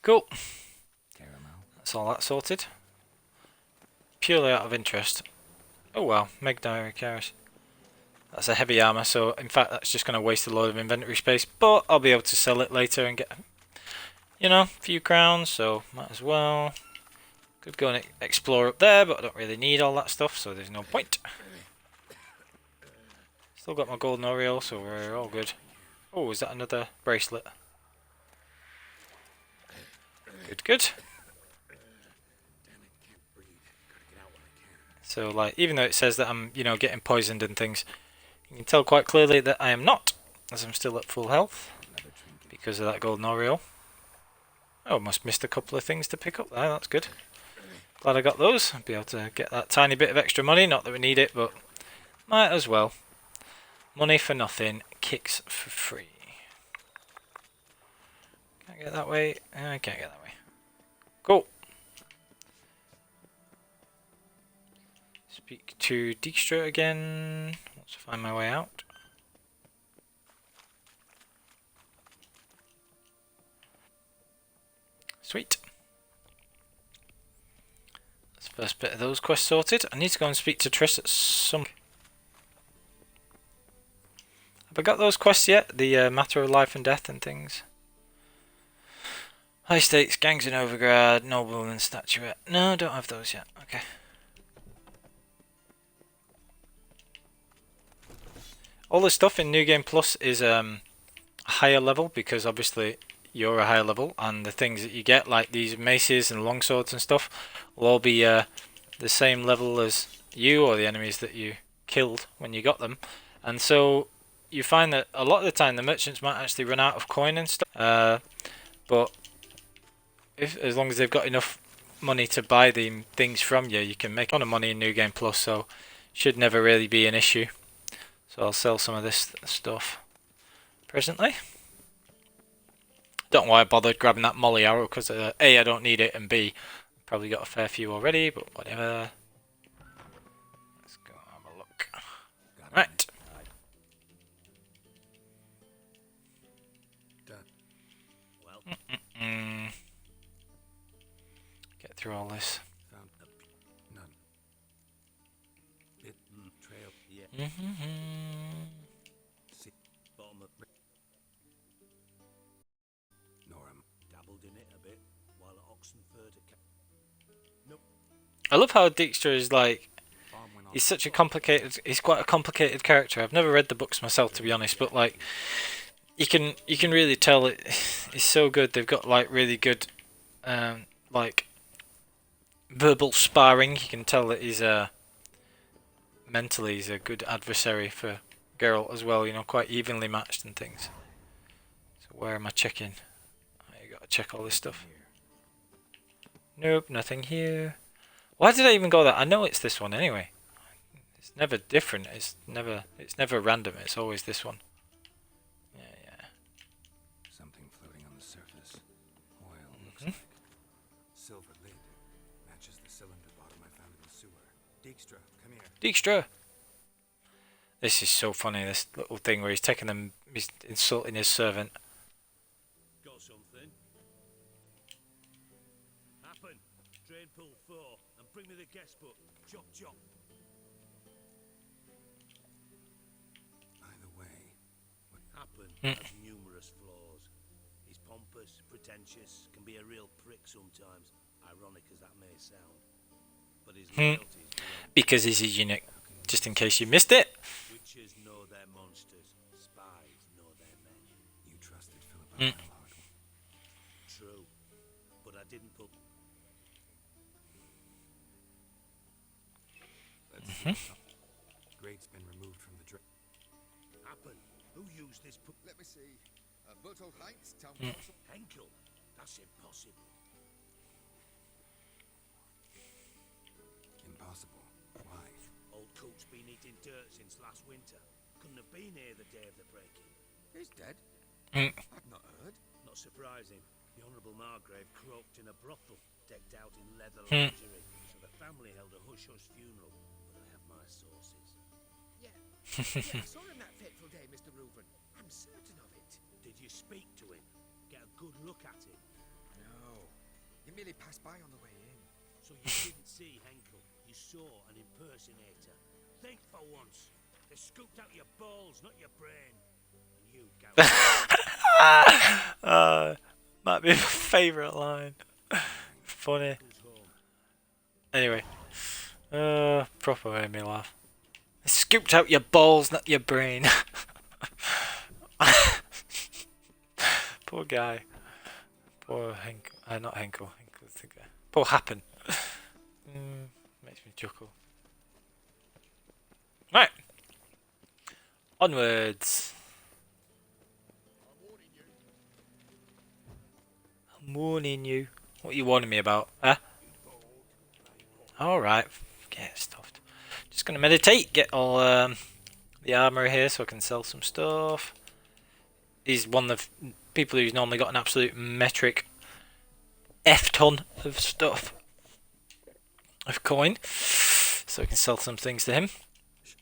Cool. That's all that sorted. Purely out of interest. Oh well, Meg Diary Karis. That's a heavy armour, so in fact that's just going to waste a load of inventory space, but I'll be able to sell it later and get, you know, a few crowns, so might as well. Could go and explore up there, but I don't really need all that stuff, so there's no point. Still got my Golden Aureole, so we're all good. Oh, is that another bracelet? Good. So like, even though it says that I'm, you know, getting poisoned and things, you can tell quite clearly that I am not, as I'm still at full health because of that golden Oriole. Oh, must missed a couple of things to pick up there. That's good. Glad I got those. I'll be able to get that tiny bit of extra money. Not that we need it, but might as well. Money for nothing, kicks for free. Can't get that way. I can't get that way. Cool. Speak to Dijkstra again. Let's find my way out. Sweet. That's the first bit of those quests sorted. I need to go and speak to Triss at some... Have I got those quests yet? The matter of life and death and things. High stakes, gangs in Overgrad, nobleman statuette. No, I don't have those yet. Okay. All the stuff in New Game Plus is a higher level because obviously you're a higher level, and the things that you get, like these maces and longswords and stuff, will all be the same level as you or the enemies that you killed when you got them. And so you find that a lot of the time the merchants might actually run out of coin and stuff, but as long as they've got enough money to buy the things from you, you can make a lot of money in New Game Plus, so should never really be an issue. So I'll sell some of this stuff presently. Don't know why I bothered grabbing that molly arrow, because A, I don't need it, and B, I've probably got a fair few already, but whatever. Let's go have a look. Right. Get through all this. I love how Dijkstra is like, he's such a complicated, he's quite a complicated character. I've never read the books myself, to be honest, but like, you can really tell it's so good. They've got like really good like verbal sparring. You can tell that he's mentally he's a good adversary for Geralt as well, you know, quite evenly matched and things. So where am I checking? Oh, you gotta check all this stuff. Nope, nothing here. Why did I even go there? I know it's this one anyway. It's never different. It's never random. It's always this one. Yeah. Something floating on the surface. Oil looks like. Silver lid. Matches the cylinder bottom I found in the sewer. Dijkstra, come here. Dijkstra! This is so funny, this little thing where he's taking them, he's insulting his servant. Got something? Happen. Train pull 4 and bring me the guest book. Chop chop. Either way. Happen has numerous flaws. He's pompous, pretentious, can be a real prick sometimes, ironic as that may sound. But his loyalty is beyond. Because he's a eunuch. Just in case you missed it. Witches know their monsters. Spies know their men. You trusted Philip Alcoholic. True. But I didn't put... Let's see. Grate's been removed from the Happen. Who used this book? Let me see. Bertold Heinz, town council. Henkel. That's impossible. Impossible. Why? Old cook's been eating dirt since last winter. Couldn't have been here the day of the break-in. He's dead. Mm. I've not heard. Not surprising. The Honourable Margrave croaked in a brothel, decked out in leather lingerie, so the family held a hush-hush funeral, but I have my sources. Yeah. Yeah, I saw him that fateful day, Mr. Reuben. I'm certain of it. Did you speak to him? Get a good look at him? No. He merely passed by on the way in. So you didn't see Henkel. You saw an impersonator. Think for once. They scooped out your balls, not your brain. And you, Gareth. Might be my favourite line. Funny. Anyway. Proper made me laugh. They scooped out your balls, not your brain. Poor guy. Poor Henkel. Not Henkel. Henkel's the guy. Poor Happen. Makes me chuckle. Onwards. I'm warning you. What are you warning me about? Huh? Alright. Get stuffed. Just gonna meditate. Get all the armour here so I can sell some stuff. He's one of the people who's normally got an absolute metric F-ton of stuff. Of coin. So I can sell some things to him.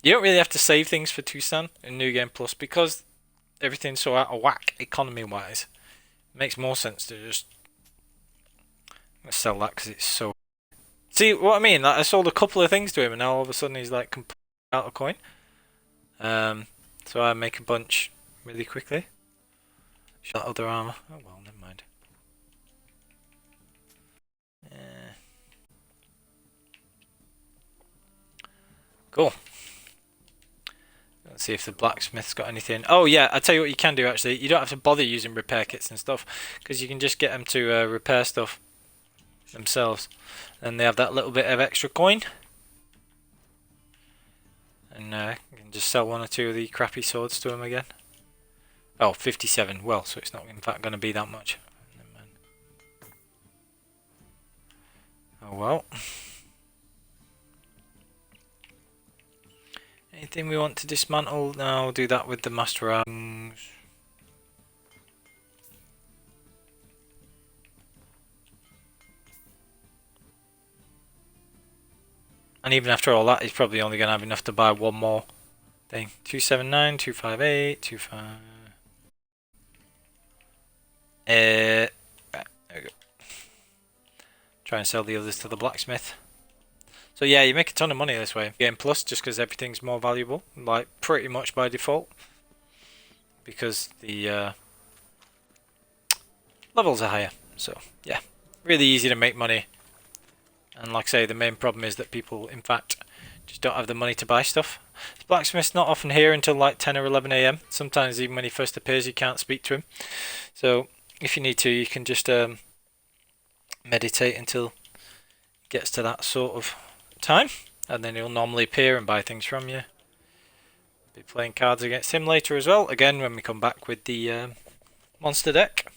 You don't really have to save things for Tucson in New Game Plus because everything's so out of whack economy-wise. It makes more sense to just sell that because it's so... See what I mean? Like, I sold a couple of things to him and now all of a sudden he's like completely out of coin. So I make a bunch really quickly. That other armour. Oh well, never mind. Cool. Let's see if the blacksmith's got anything. Oh yeah, I tell you what you can do actually. You don't have to bother using repair kits and stuff because you can just get them to repair stuff themselves, and they have that little bit of extra coin. And you can just sell one or two of the crappy swords to them again. Oh, 57. Well, so it's not in fact going to be that much. Never mind. Oh well. Anything we want to dismantle? No, I'll do that with the master arms. And even after all that, he's probably only going to have enough to buy one more thing. 279, 258, 25. There we go. Try and sell the others to the blacksmith. So yeah, you make a ton of money this way. Game Plus, just because everything's more valuable, like pretty much by default. Because the levels are higher. So yeah, really easy to make money. And like I say, the main problem is that people, in fact, just don't have the money to buy stuff. The blacksmith's not often here until like 10 or 11 AM. Sometimes even when he first appears, you can't speak to him. So if you need to, you can just meditate until it gets to that sort of time, and then he'll normally appear and buy things from you. Be playing cards against him later as well, again when we come back with the monster deck.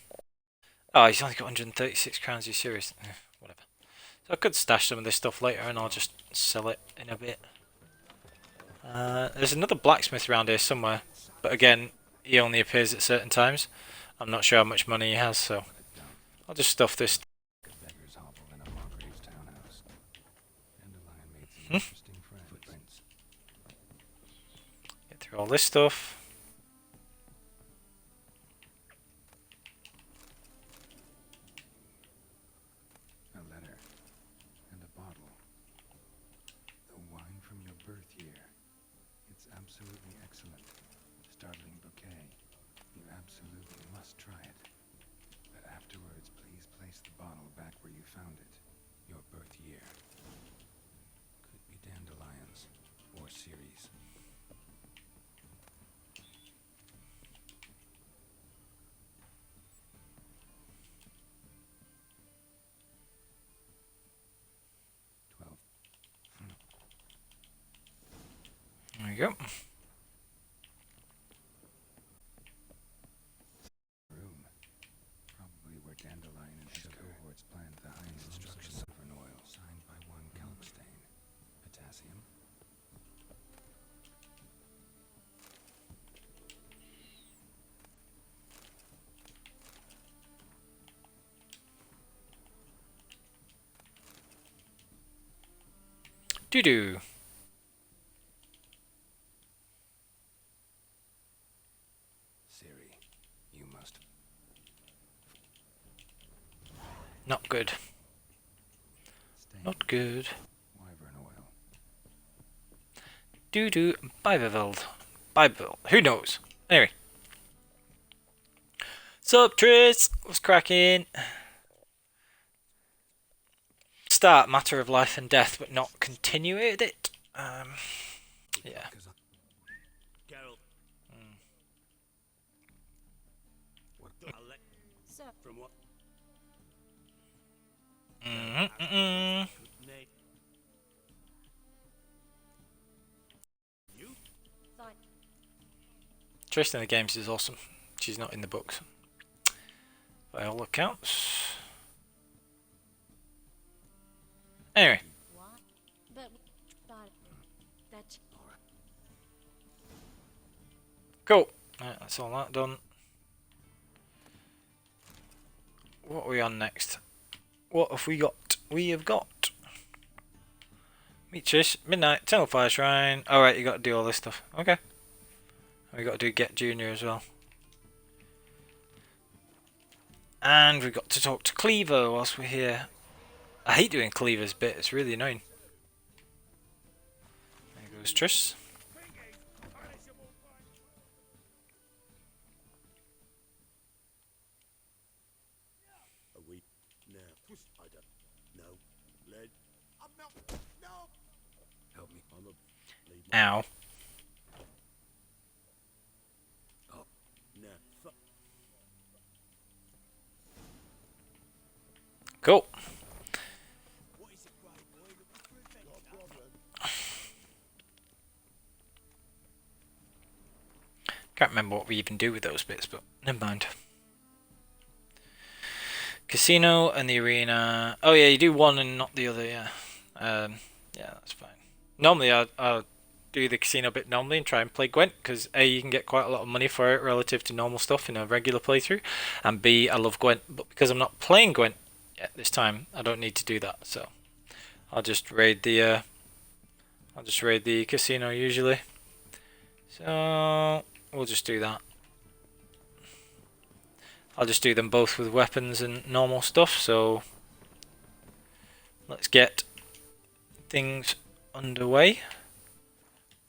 Oh, he's only got 136 crowns, are you serious? Whatever. So I could stash some of this stuff later and I'll just sell it in a bit. There's another blacksmith around here somewhere, but again, he only appears at certain times. I'm not sure how much money he has, so I'll just stuff this. Get through all this stuff. A letter and a bottle. The wine from your birth year. It's absolutely excellent. Startling bouquet. You absolutely must try it. But afterwards, please place the bottle back where you found it. Your birth year. Could be dandelions or series. There we go. Room. Probably where dandelion and his cohorts planned the highest instruction silver and oil. Signed by one Kalkstein. Potassium. Doo-doo. Siri, you must. Not good. Stain. Not good. Wyvern oil. Doo-doo. Biveveld. Bible. Who knows? Anyway. Sup, Tris? What's cracking? Start matter of life and death, but not continuate it. Yeah. Geralt. What? Sir, From what? Mm-mm-mm. You? fine. Trish in the games is awesome. She's not in the books, by all accounts. Anyway. Cool. Right, that's all that done. What are we on next? What have we got? We have got Meet Trish, Midnight, Eternal Fire Shrine. Alright, you got to do all this stuff. Okay. We got to do Get Junior as well. And we've got to talk to Cleaver whilst we're here. I hate doing Cleaver's bit, it's really annoying. There goes Trish. Ow. Cool. Can't remember what we even do with those bits, but never mind. Casino and the arena. Oh yeah, you do one and not the other, yeah. Yeah, that's fine. Normally I'll do the casino bit normally and try and play Gwent, because A, you can get quite a lot of money for it relative to normal stuff in a regular playthrough, and B, I love Gwent, but because I'm not playing Gwent yet this time, I don't need to do that, so I'll just raid the casino usually. So we'll just do that. I'll just do them both with weapons and normal stuff, so let's get things underway.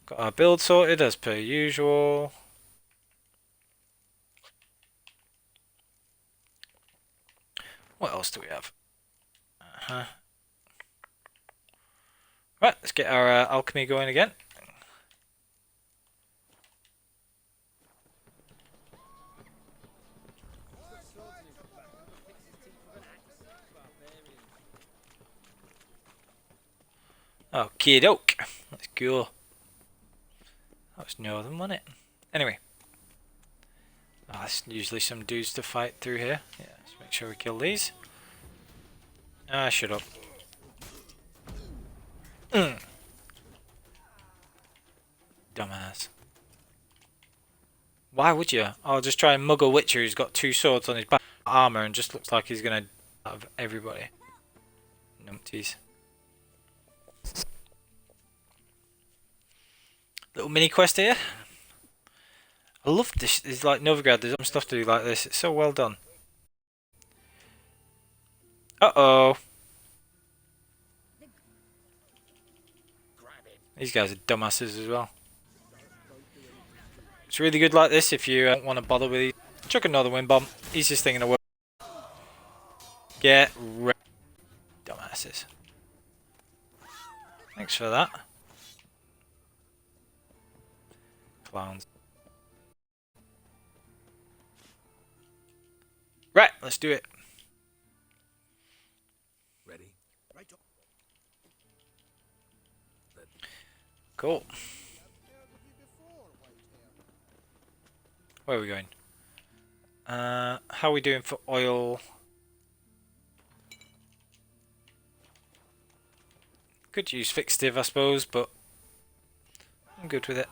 Got our build sorted as per usual. What else do we have? Right, let's get our alchemy going again. Okie doke. Let's go. That was northern, wasn't it? Anyway. There's usually some dudes to fight through here. Yeah, let's make sure we kill these. Shut up. Dumbass. Why would you? I'll just try and mug a witcher who's got 2 swords on his back, armour, and just looks like he's gonna have everybody. Numpties. Little mini quest here. I love this. It's like Novigrad. There's some stuff to do like this. It's so well done. Uh-oh. These guys are dumbasses as well. It's really good like this if you don't want to bother with it. Chuck another wind bomb. Easiest thing in the world. Get ready. Dumbasses. Thanks for that. Clowns. Right, let's do it. Ready? Cool. Where are we going? How are we doing for oil? Could use fixative, I suppose, but I'm good with it.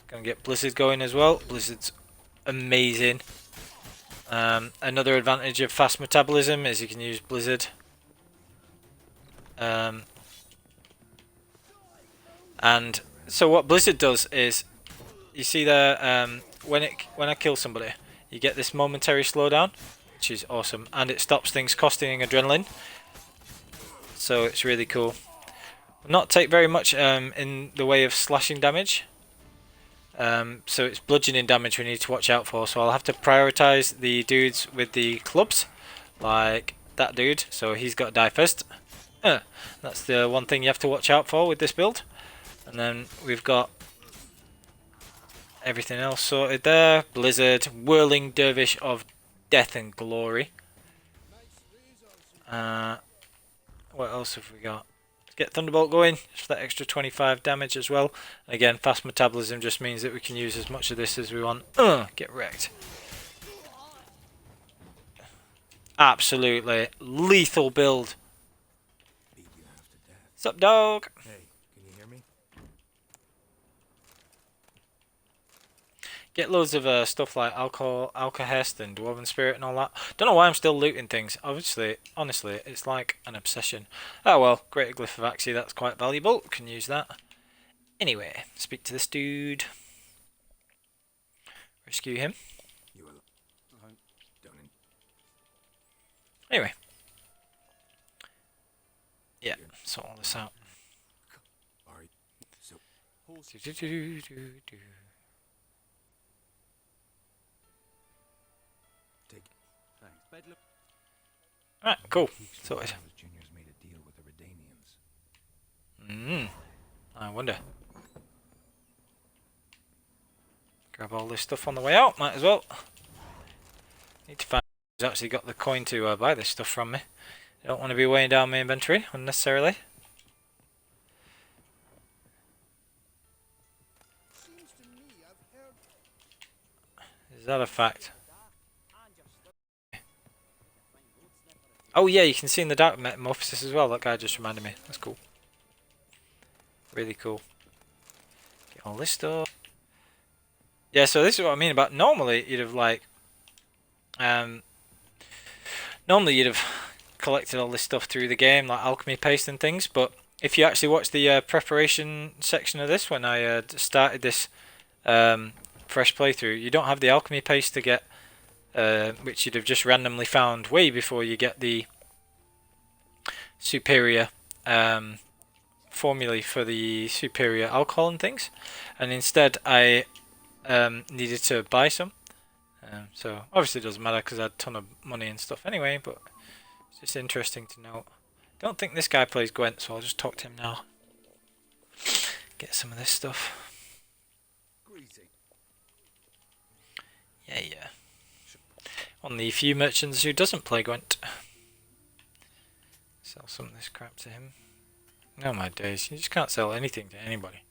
Gonna get Blizzard going as well. Blizzard's amazing. Another advantage of fast metabolism is you can use Blizzard. And so what Blizzard does is, you see there, when I kill somebody, you get this momentary slowdown, which is awesome, and it stops things costing adrenaline. So it's really cool. Will not take very much in the way of slashing damage. So it's bludgeoning damage we need to watch out for, so I'll have to prioritize the dudes with the clubs, like that dude, so he's got to die first. That's the one thing you have to watch out for with this build. And then we've got everything else sorted there. Blizzard, Whirling Dervish of Death and Glory. What else have we got? get Thunderbolt going, just for that extra 25 damage as well. And again, fast metabolism just means that we can use as much of this as we want. Get wrecked. Absolutely lethal build. Beat you half to death. Sup, dog? Hey, can you hear me? Get loads of stuff like alcohest and dwarven spirit and all that. Don't know why I'm still looting things. Obviously, honestly, it's like an obsession. Oh well, greater glyph of Axie, that's quite valuable. Can use that. Anyway, speak to this dude. Rescue him. You alone? Don't. Anyway. Yeah, sort all this out. Are you so? Take. Thanks. Bedlam. Right, cool. Sorted. Junior's made a deal with the Redanians. I wonder. Grab all this stuff on the way out, might as well. Need to find who's actually got the coin to buy this stuff from me. I don't want to be weighing down my inventory unnecessarily. Seems to me I've heard Is that a fact? Oh yeah, you can see in the dark Metamorphosis as well. That guy just reminded me. That's cool. Really cool. Get all this stuff. Yeah, so this is what I mean about normally you'd have like normally you'd have collected all this stuff through the game, like alchemy paste and things, but if you actually watch the preparation section of this when I started this fresh playthrough, you don't have the alchemy paste to get, which you'd have just randomly found way before you get the superior formulae for the superior alcohol and things, and instead I needed to buy some. So obviously it doesn't matter because I had a ton of money and stuff anyway, but it's just interesting to note. Don't think this guy plays Gwent, so I'll just talk to him now. Get some of this stuff. Yeah. On the few merchants who doesn't play Gwent. Sell some of this crap to him. Oh my days, you just can't sell anything to anybody.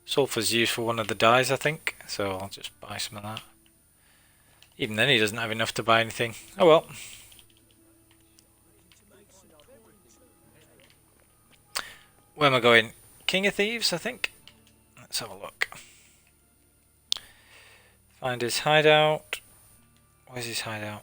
Sulfur's used for one of the dyes, I think, so I'll just buy some of that. Even then he doesn't have enough to buy anything. Oh well. Where am I going? King of Thieves, I think. Let's have a look. Find his hideout. Where's his hideout?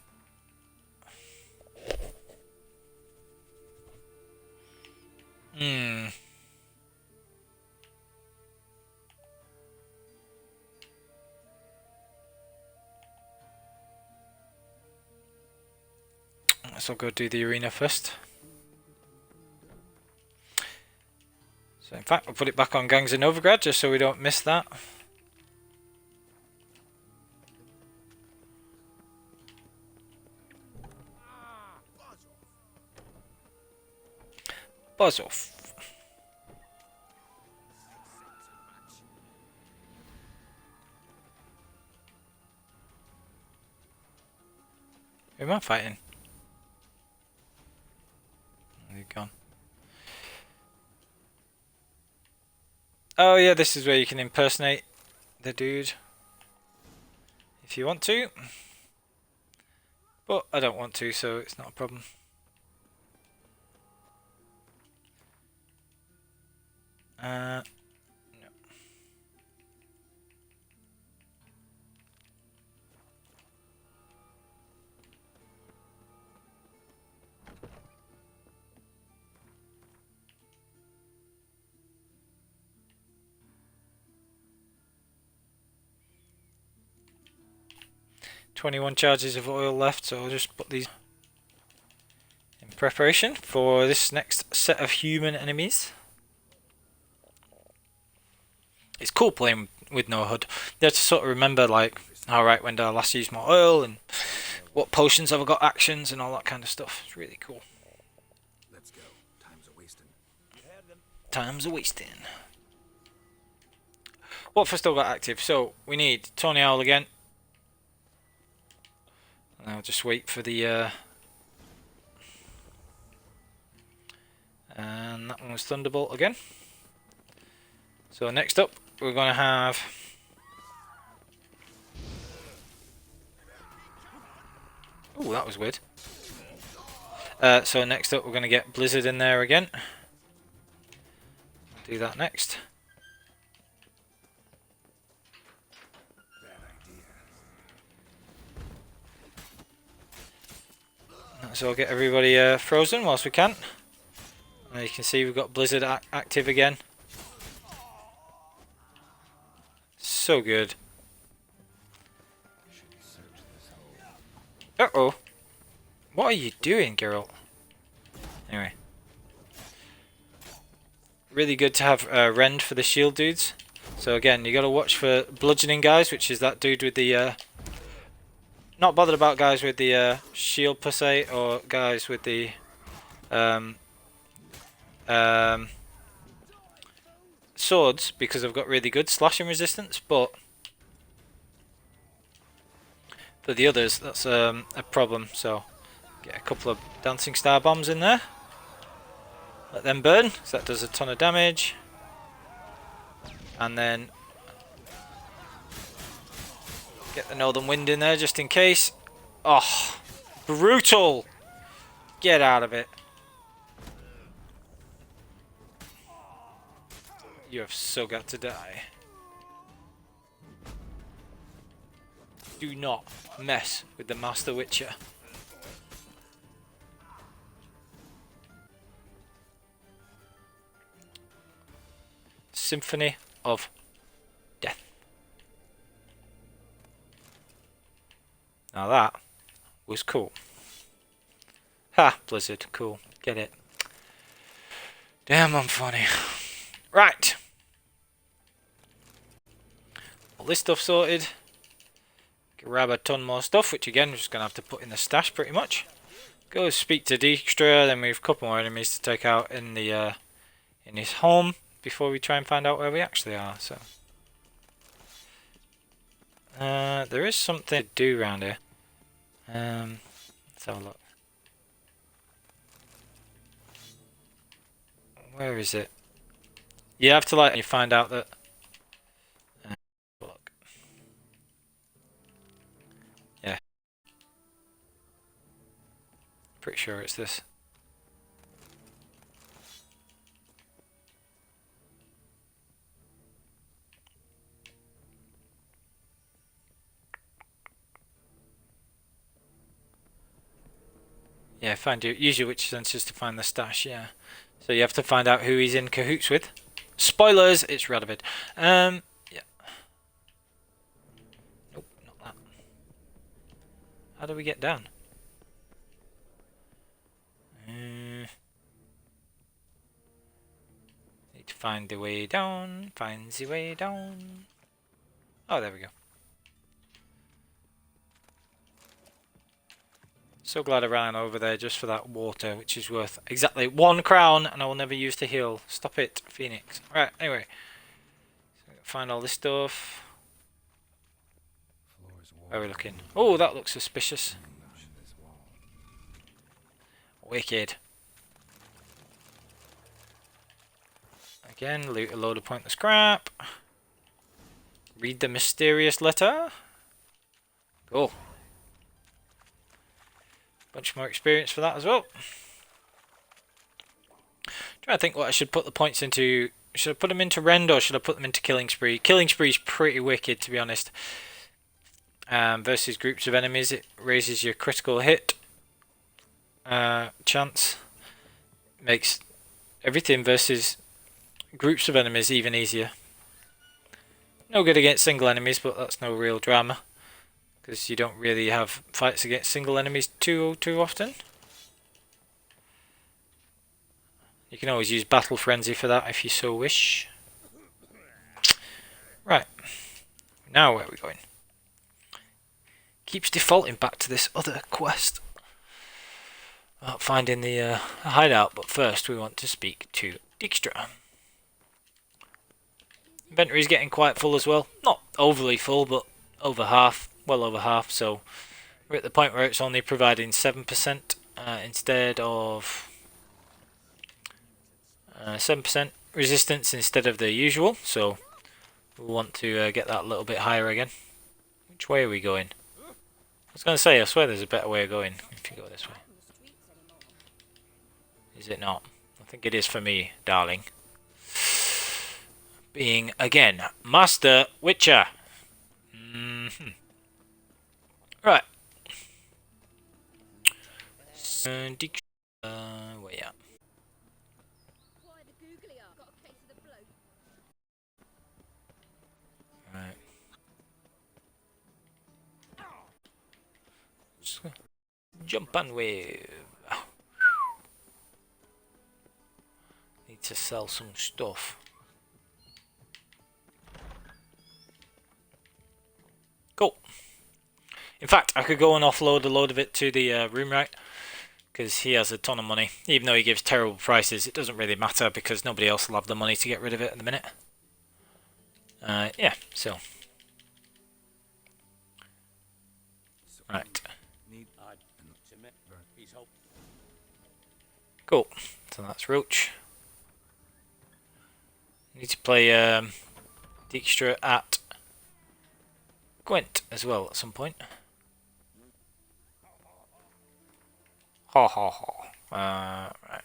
I'll go do the arena first. So in fact, we'll put it back on Gangs in Novigrad just so we don't miss that. Buzz off. Who am I fighting? They're gone. Oh yeah, this is where you can impersonate the dude if you want to, but I don't want to, so it's not a problem. No. 21 charges of oil left, so I'll just put these in preparation for this next set of human enemies. It's cool playing with no HUD. You have to sort of remember, like, alright, when did I last use my oil, and what potions have I got actions, and all that kind of stuff. It's really cool. Let's go. Time's a wasting. Time's a wasting. What have I still got active? So we need Tony Owl again. And I'll just wait for the and that one was Thunderbolt again. So next up we're gonna have oh, that was weird. So next up we're gonna get Blizzard in there again. Do that next. So I'll get everybody frozen whilst we can. And you can see we've got Blizzard active again. So good. Uh-oh. What are you doing, Geralt? Anyway. Really good to have Rend for the shield dudes. So again, you got to watch for bludgeoning guys, which is that dude with the... not bothered about guys with the shield per se, or guys with the... swords, because I've got really good slashing resistance, but for the others that's a problem. So get a couple of dancing star bombs in there, let them burn, so that does a ton of damage, and then get the northern wind in there just in case. Oh, brutal! Get out of it. You have so got to die. Do not mess with the Master Witcher. Symphony of Death. Now that was cool. Ha! Blizzard, cool. Get it. Damn, I'm funny. Right. All this stuff sorted. Grab a ton more stuff, which again we're just going to have to put in the stash pretty much. Go speak to Dijkstra, then we have a couple more enemies to take out in the in his home before we try and find out where we actually are. So there is something to do around here. Let's have a look. Where is it? You have to you find out that look. Yeah. Pretty sure it's this. Yeah, use your witch senses to find the stash, yeah. So you have to find out who he's in cahoots with. Spoilers, it's Radovid. Yeah. Nope, not that. How do we get down? Need to find the way down. Find the way down. Oh, there we go. So glad I ran over there just for that water, which is worth exactly 1 crown, and I will never use to heal. Stop it, Phoenix. Right, anyway. So find all this stuff. Where are we looking? Oh, that looks suspicious. Wicked. Again, loot a load of pointless crap. Read the mysterious letter. Cool. Bunch more experience for that as well. Trying to think what I should put the points into. Should I put them into Rend or should I put them into Killing Spree? Killing Spree is pretty wicked, to be honest. Versus groups of enemies, it raises your critical hit chance. Makes everything versus groups of enemies even easier. No good against single enemies, but that's no real drama, because you don't really have fights against single enemies too often. You can always use Battle Frenzy for that if you so wish. Right. Now where are we going? Keeps defaulting back to this other quest about finding the hideout, but first we want to speak to Dijkstra. Inventory's getting quite full as well. Not overly full, but over half. Well over half, so we're at the point where it's only providing 7% instead of 7% resistance instead of the usual, so we want to get that a little bit higher again. Which way are we going? I was going to say, I swear there's a better way of going if you go this way. Is it not? I think it is for me, darling. Being, again, Master Witcher. Right. Where ya? Right. Jump and wave. Need to sell some stuff. Cool. In fact, I could go and offload a load of it to the room right, because he has a ton of money. Even though he gives terrible prices, it doesn't really matter because nobody else will have the money to get rid of it at the minute. Yeah, so. Right. Cool. So that's Roach. Need to play Dijkstra at Gwent as well at some point. Ha ha ha. Right.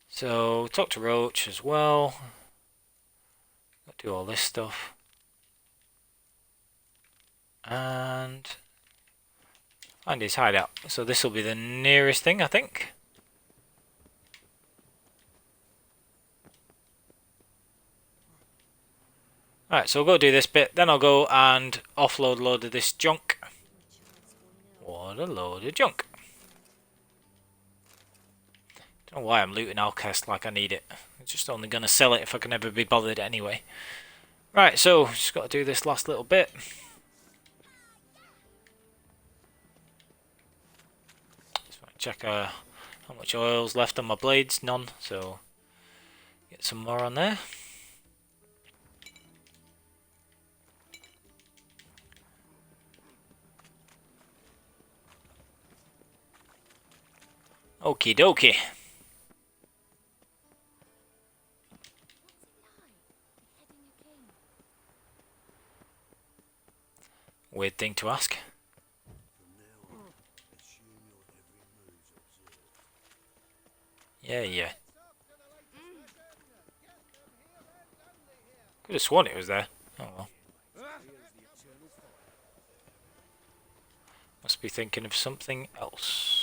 So talk to Roach as well. Do all this stuff. And find his hideout. So this will be the nearest thing, I think. Alright, so we'll go do this bit, then I'll go and offload a load of this junk. What a load of junk. Don't know why I'm looting Alcest like I need it. I'm just only going to sell it if I can ever be bothered anyway. Right, so just got to do this last little bit. Just want to check how much oil's left on my blades. None, so get some more on there. Okie dokie. Weird thing to ask. Yeah. Could have sworn it was there. Oh well. Must be thinking of something else.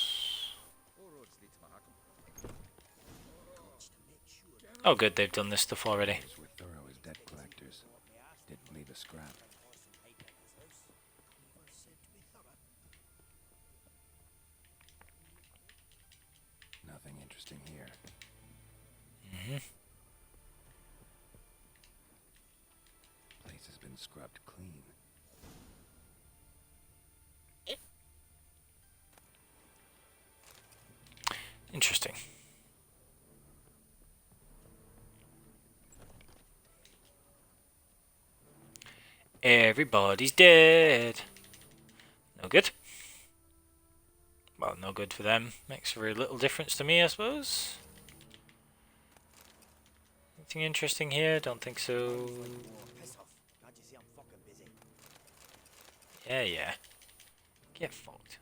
Oh good, they've done this stuff already. Were thorough as debt collectors. Didn't leave a scrap. Nothing interesting here. Place has been scrubbed clean. Interesting. Everybody's dead. No good. Well, no good for them. Makes very little difference to me, I suppose. Anything interesting here? Don't think so. Yeah. Get fucked.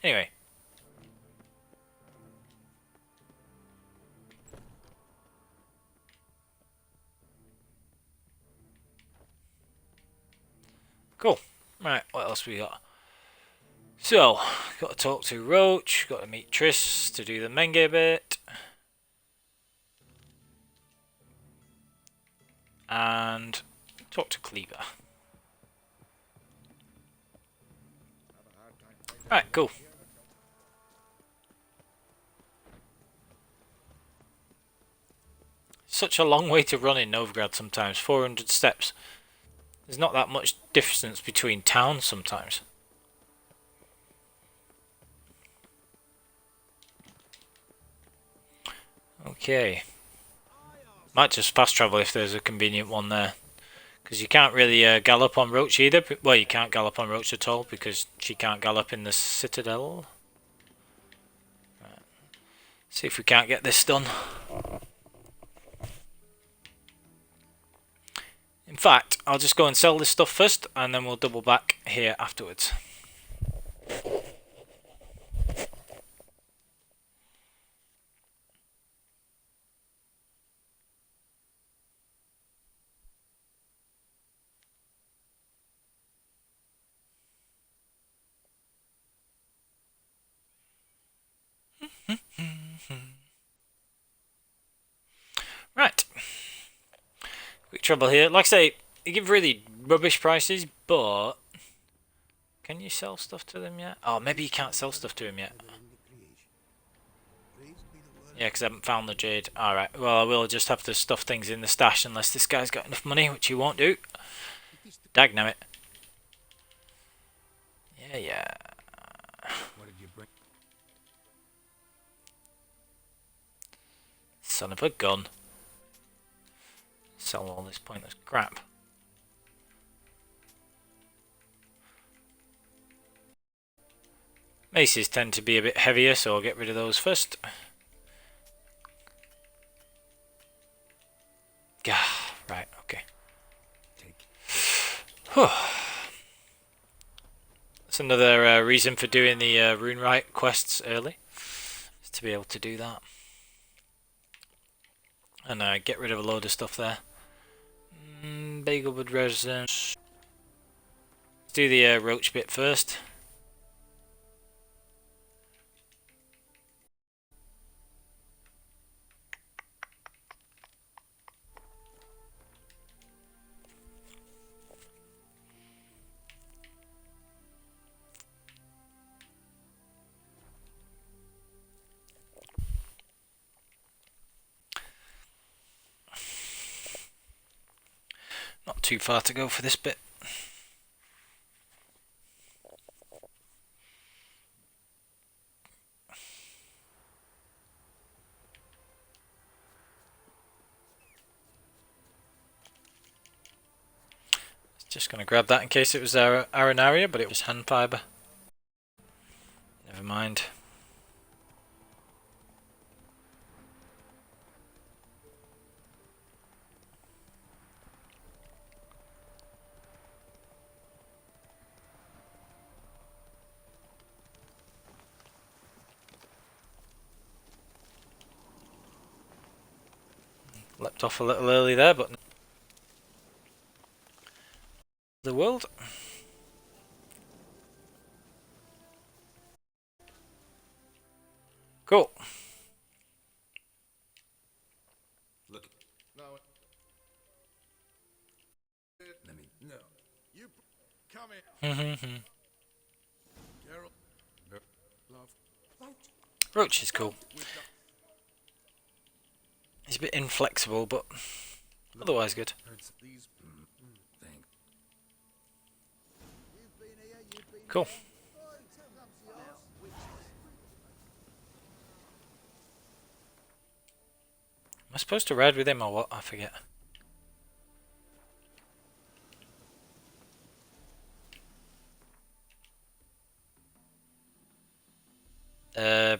Anyway. Cool. Right, what else we got? So, got to talk to Roach, got to meet Triss to do the Menge bit. And talk to Cleaver. Right, cool. Such a long way to run in Novigrad sometimes, 400 steps. There's not that much distance between towns sometimes. Okay. Might just fast travel if there's a convenient one there. Because you can't really gallop on Roach either. Well, you can't gallop on Roach at all because she can't gallop in the Citadel. Right. See if we can't get this done. In fact, I'll just go and sell this stuff first and then we'll double back here afterwards. Right. Quick trouble here. Like I say, you give really rubbish prices, but can you sell stuff to them yet? Oh, maybe you can't sell stuff to him yet. Yeah, because I haven't found the jade. Alright, well I will just have to stuff things in the stash unless this guy's got enough money, which he won't do. Dagnammit. Yeah. What did you bring? Son of a gun. Sell all this pointless crap. Maces tend to be a bit heavier, so I'll get rid of those first. Right, okay. That's another reason for doing the Runewrite quests early, is to be able to do that. And get rid of a load of stuff there. Bagelwood resin. Let's do the roach bit first. Not too far to go for this bit. Just going to grab that in case it was Arenaria, but it was hand fibre. Never mind. Leapt off a little early there, but the world. Cool. Look. No. Let me. No. You come here. Geralt. Love. Roach is cool. He's a bit inflexible, but otherwise good. These. Thanks. Cool. Am I supposed to ride with him or what? I forget.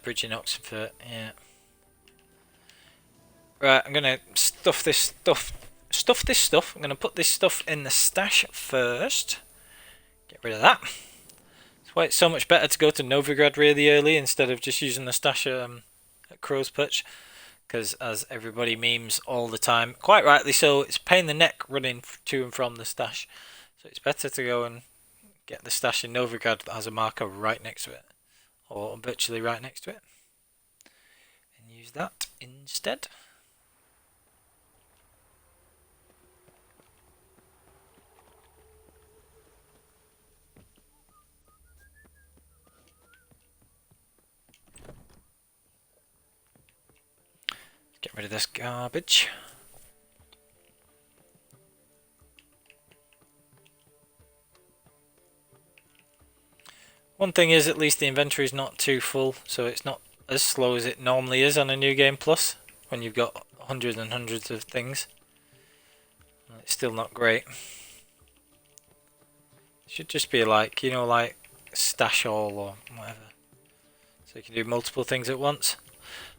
Bridge in Oxford, yeah. Right, I'm gonna stuff this stuff. I'm gonna put this stuff in the stash first. Get rid of that. That's why it's so much better to go to Novigrad really early instead of just using the stash at Crow's Perch. Because as everybody memes all the time, quite rightly so, it's a pain in the neck running to and from the stash. So it's better to go and get the stash in Novigrad that has a marker right next to it. Or virtually right next to it. And use that instead. Get rid of this garbage. One thing is, at least the inventory is not too full, so it's not as slow as it normally is on a New Game Plus, when you've got hundreds and hundreds of things. It's still not great. It should just be like, you know, like stash all or whatever. So you can do multiple things at once.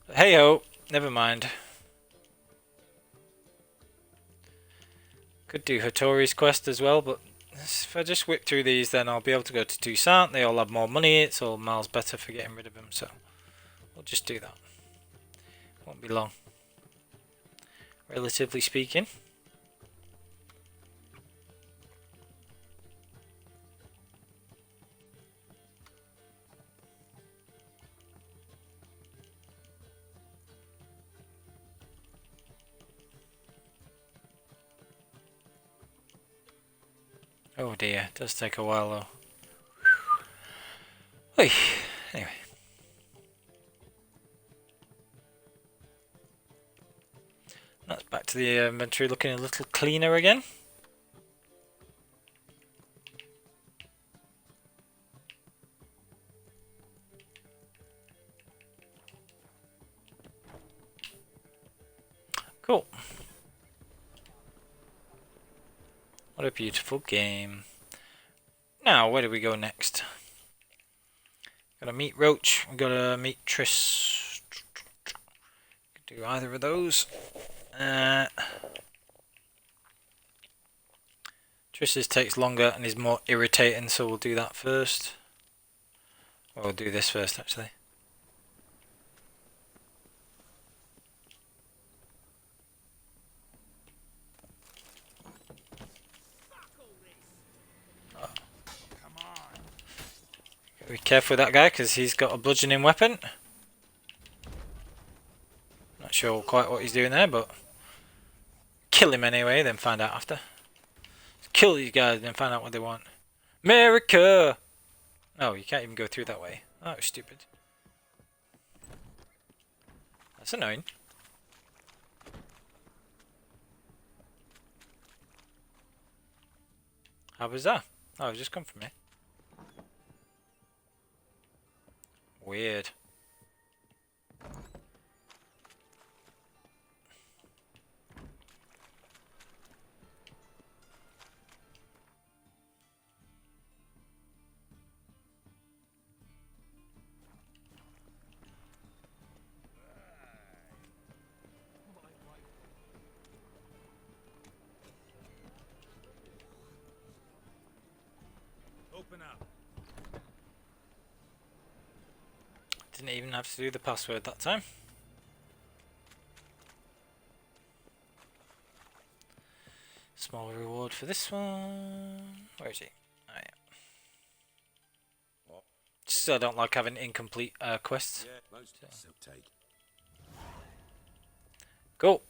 But hey ho, never mind. Could do Hattori's quest as well, but if I just whip through these, then I'll be able to go to Toussaint. They all have more money, it's all miles better for getting rid of them, so we'll just do that. Won't be long, relatively speaking. Oh dear, it does take a while though. Oy. Anyway. That's back to the inventory looking a little cleaner again. Cool. What a beautiful game. Now, where do we go next? Gotta meet Roach, we gotta meet Triss. Could do either of those. Triss's takes longer and is more irritating, so we'll do that first. Or we'll do this first, actually. Be careful with that guy because he's got a bludgeoning weapon. Not sure quite what he's doing there, but kill him anyway, then find out after. Kill these guys, then find out what they want. America! Oh, you can't even go through that way. Oh, that was stupid. That's annoying. How was that? Oh, it just come from me. Weird. Open up. Didn't even have to do the password that time. Small reward for this one. Where is he? Oh yeah. Just I don't like having incomplete quests. Yeah, most so take. Cool.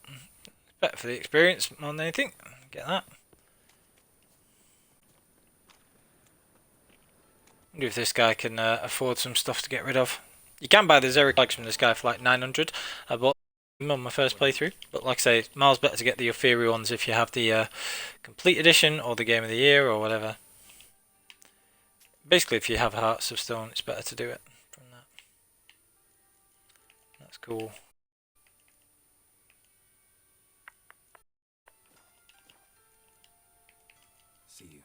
Better for the experience more than anything. Get that. Wonder if this guy can afford some stuff to get rid of. You can buy the Xeric legs from this guy for like 900. I bought them on my first playthrough. But like I say, it's miles better to get the Euphoria ones if you have the complete edition or the game of the year or whatever. Basically, if you have Hearts of Stone, it's better to do it from that. That's cool. See you.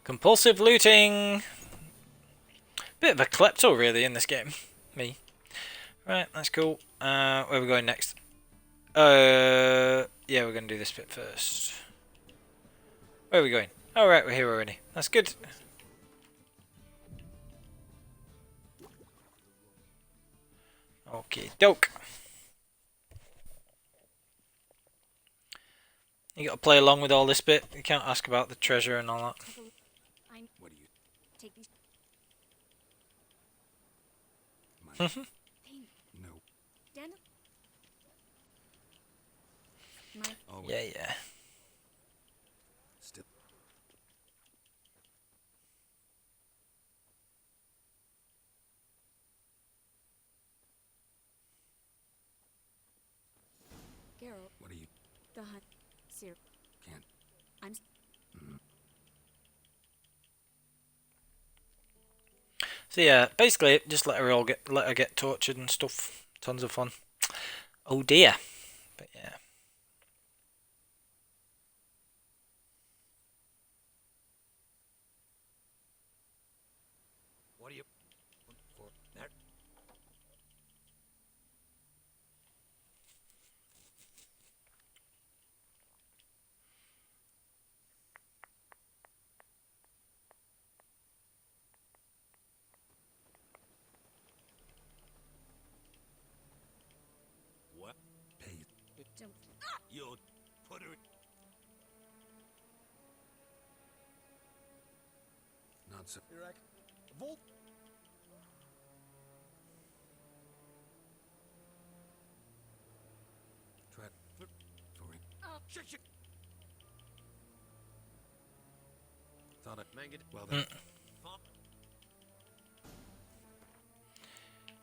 Compulsive looting! Bit of a klepto really in this game. Me. Right, that's cool. Where are we going next? Yeah, we're going to do this bit first. Where are we going? Oh right, we're here already. That's good. Okay, doke. You got to play along with all this bit. You can't ask about the treasure and all that. What do you... Take these. Money? Pink. No. Daniel. My. Oh, Yeah, yeah. Still... Geralt. What are you... The hunt. Syrup. Can't... I'm. So yeah, basically just let her get tortured and stuff. Tons of fun. Oh dear. But yeah. What are you for that? What? Pay Don't. you put her. Not so. Iraq. Volt. Try for it. Shit. Thought I'd mang it. Well then.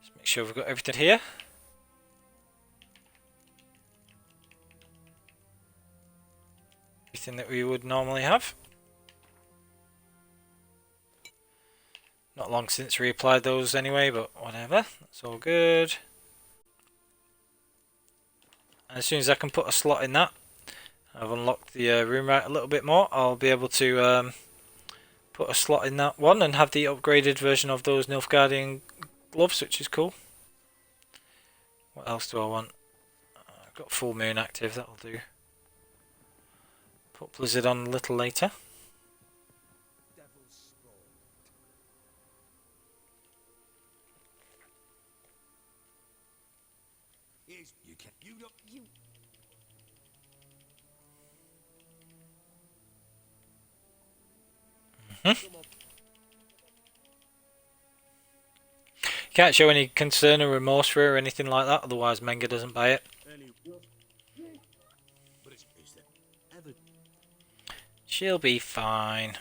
Just make sure we've got everything here. Everything that we would normally have. Not long since reapplied those anyway, but whatever. That's all good. And as soon as I can put a slot in that, I've unlocked the room right a little bit more. I'll be able to put a slot in that one and have the upgraded version of those Nilfgaardian gloves, which is cool. What else do I want? I've got full moon active, that'll do. Put Blizzard on a little later. You can't. You don't. You. Can't show any concern or remorse for her or anything like that, otherwise Menga doesn't buy it. But is that ever? She'll be fine.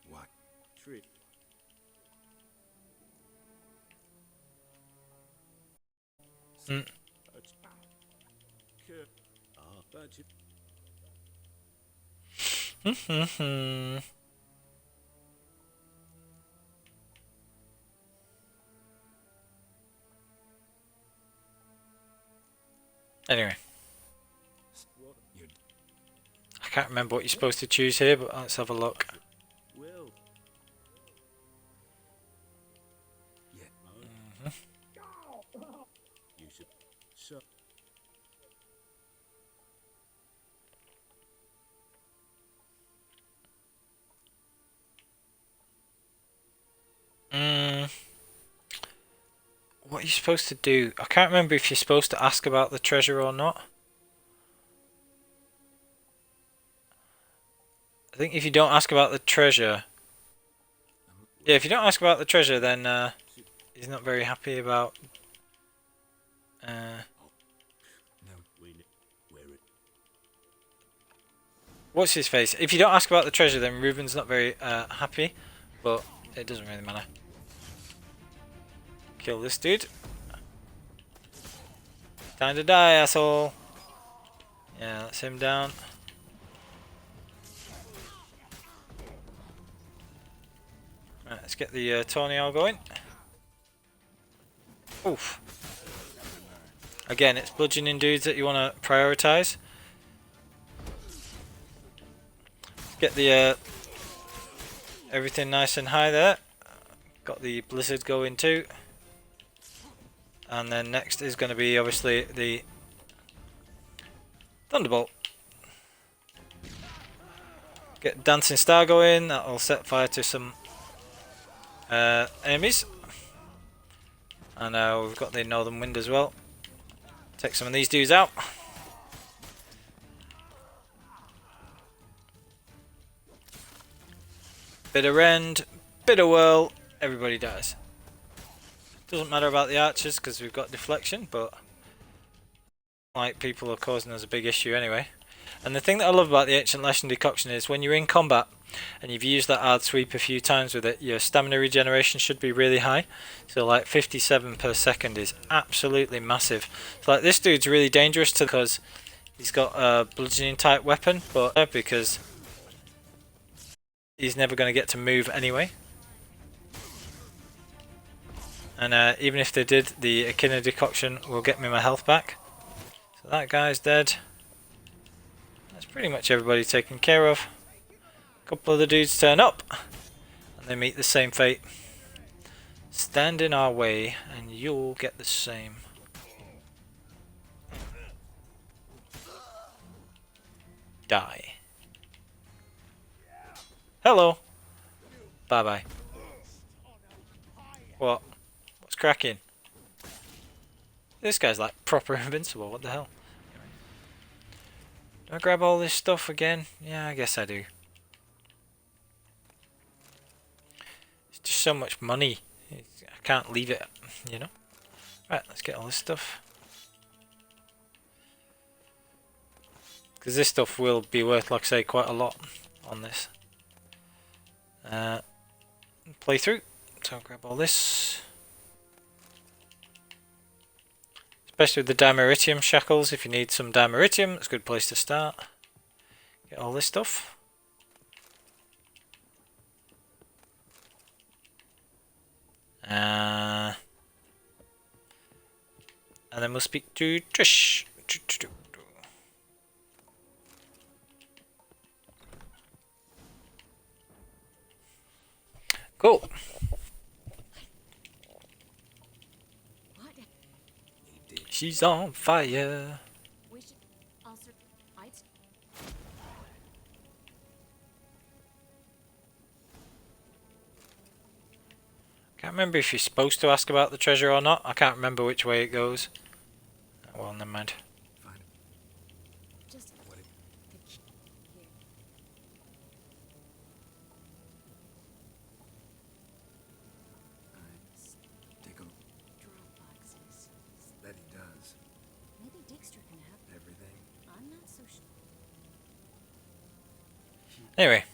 What? Trick. Mm. Budget. Anyway, What? You I can't remember what you're supposed to choose here, but let's have a look. will. Yeah. You should. So. What are you supposed to do? I can't remember if you're supposed to ask about the treasure or not. I think if you don't ask about the treasure... Yeah, if you don't ask about the treasure, then he's not very happy about... No, we wear it. What's his face? If you don't ask about the treasure, then Ruben's not very happy. But it doesn't really matter. Kill this dude. Time to die, asshole. Yeah, that's him down. Right, let's get the Tornial going. Oof. Again, it's bludgeoning dudes that you want to prioritise. Get the everything nice and high there. Got the Blizzard going too. And then next is going to be obviously the Thunderbolt. Get Dancing Star going, that'll set fire to some enemies. And we've got the Northern Wind as well. Take some of these dudes out. Bit of rend, bit of whirl, everybody dies. Doesn't matter about the archers because we've got deflection, but like people are causing us a big issue anyway. And the thing that I love about the Ancient Lesson Decoction is when you're in combat and you've used that hard sweep a few times with it, your stamina regeneration should be really high. So like 57 per second is absolutely massive. So like this dude's really dangerous because he's got a bludgeoning type weapon, but because he's never going to get to move anyway. And even if they did, the Echidna decoction will get me my health back. So that guy's dead. That's pretty much everybody taken care of. A couple of the dudes turn up, and they meet the same fate. Stand in our way, and you'll get the same. Die. Hello. Bye bye. What? What's cracking? This guy's like proper invincible. What the hell? Do I grab all this stuff again? Yeah, I guess I do. It's just so much money. I can't leave it, you know? Right, let's get all this stuff. Because this stuff will be worth, like I say, quite a lot on this playthrough. So I'll grab all this. Especially with the dimeritium shackles. If you need some dimeritium, it's a good place to start. Get all this stuff. And then we'll speak to Trish. Cool. What? She's on fire. We should also. I'd. Can't remember if you're supposed to ask about the treasure or not. I can't remember which way it goes. Well, never mind. Just. Here. Take a Draw boxes. that he does. Maybe Dijkstra can help. Everything. I'm not so sure. Anyway.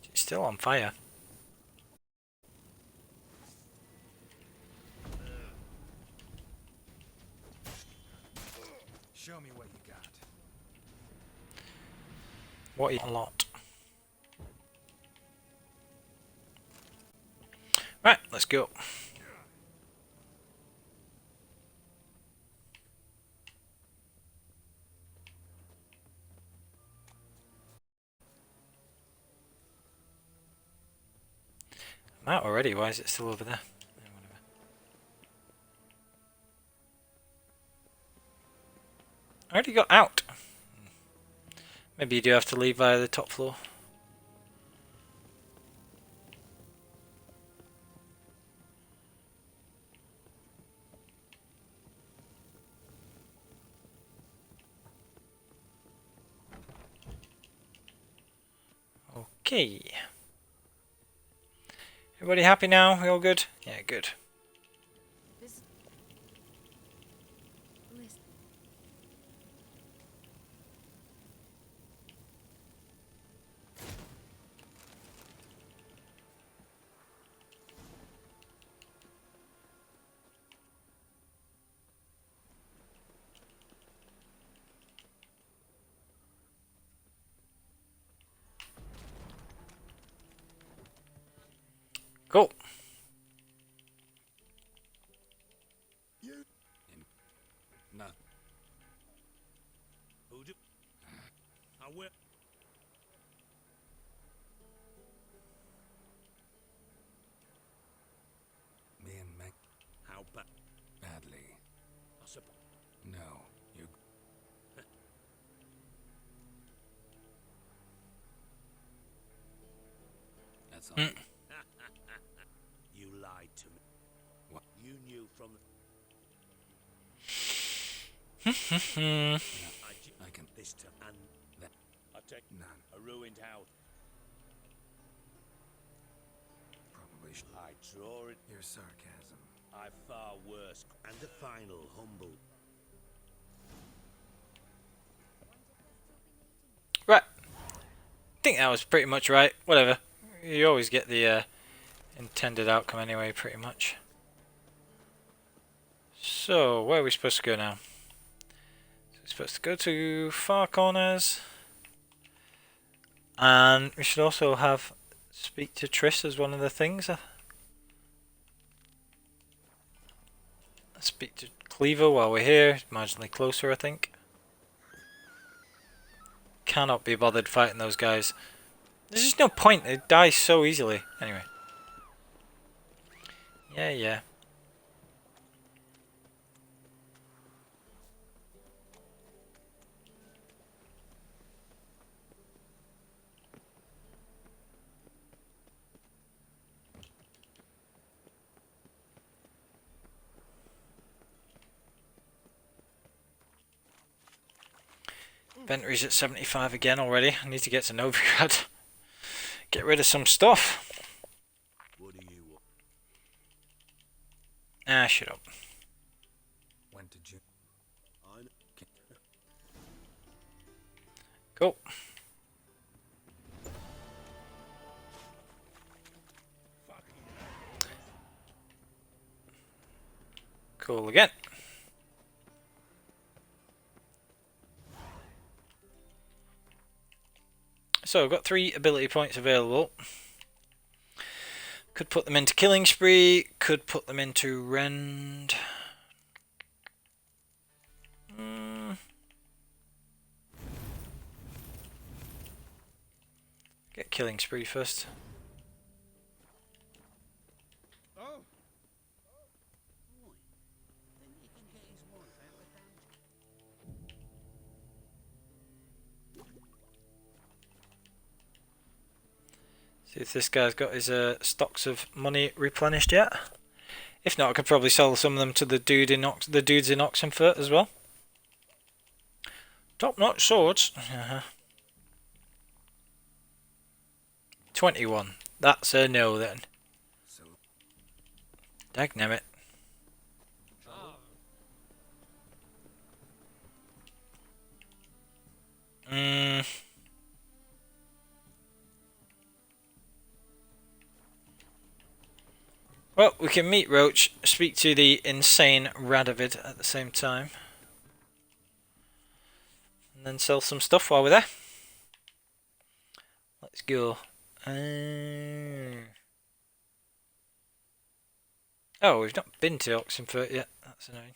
She's still on fire. Show me what you got. What a lot. Right, let's go. I'm out already, why is it still over there? Yeah, whatever. I already got out. Maybe you do have to leave via the top floor. Okay. Everybody happy now? We all good? Yeah, good. This. List. Cool. No. Who do? I will. Me and Mac How bad? badly. I suppose. No, you. That's all. You lied to me. What? You knew from the. I can. This time and That. I take None. a ruined house. Probably should. I draw it. Your sarcasm. I far worse. And the final humble. Right. I think that was pretty much right. Whatever. You always get the intended outcome anyway, pretty much. So, where are we supposed to go now? So we're supposed to go to far corners. And we should also have speak to Triss as one of the things. Speak to Cleaver while we're here, marginally closer I think. Cannot be bothered fighting those guys. There's just no point, they die so easily. Anyway. Yeah. Inventory's at 75 again already. I need to get to Novigrad. Get rid of some stuff. What do you want? Ah, shut up. When did you? I know. Cool. Cool again. So I've got 3 ability points available. Could put them into Killing Spree, could put them into Rend. Get Killing Spree first. See if this guy's got his stocks of money replenished yet. If not, I could probably sell some of them to the dudes in Oxenfurt as well. Top-notch swords. 21. That's a no then. Dagnammit. Well, we can meet Roach, speak to the insane Radovid at the same time. And then sell some stuff while we're there. Let's go. Oh, we've not been to Oxenfurt yet. That's annoying.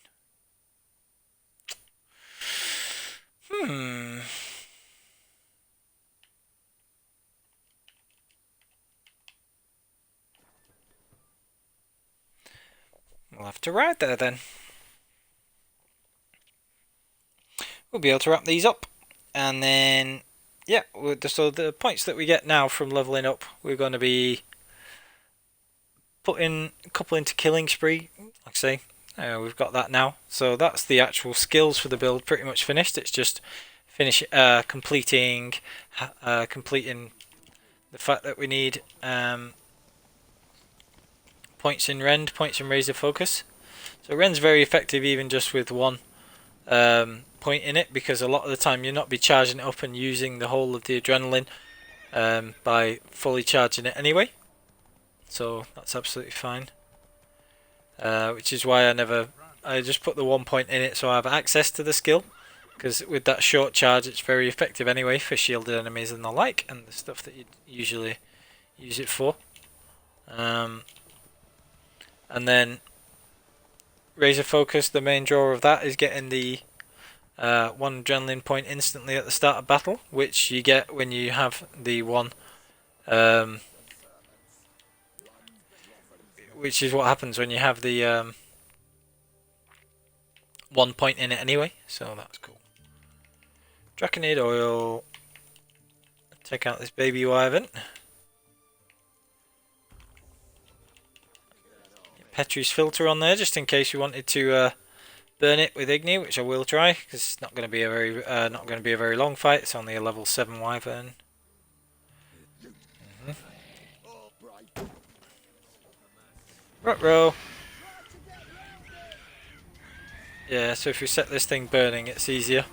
We'll have to ride there then. We'll be able to wrap these up. And then, yeah, so the points that we get now from leveling up, we're going to be putting a couple into Killing Spree, like I say. We've got that now. So that's the actual skills for the build pretty much finished. It's just completing the fact that we need points in Rend, points in Razor Focus. So Rend's very effective even just with one point in it, because a lot of the time you'll not be charging it up and using the whole of the adrenaline by fully charging it anyway. So that's absolutely fine. Which is why I just put the 1 point in it so I have access to the skill, because with that short charge it's very effective anyway for shielded enemies and the like, and the stuff that you'd usually use it for. And then Razor Focus, the main draw of that is getting the 1 adrenaline point instantly at the start of battle, which you get when you have the one, which is what happens when you have the 1 point in it anyway, so that's cool. Draconid oil, take out this baby wyvern. Petri's filter on there just in case you wanted to burn it with Igni, which I will try, because it's not going to be a very long fight. It's only a level 7 wyvern. Ruh-roh. Yeah, so if we set this thing burning, it's easier.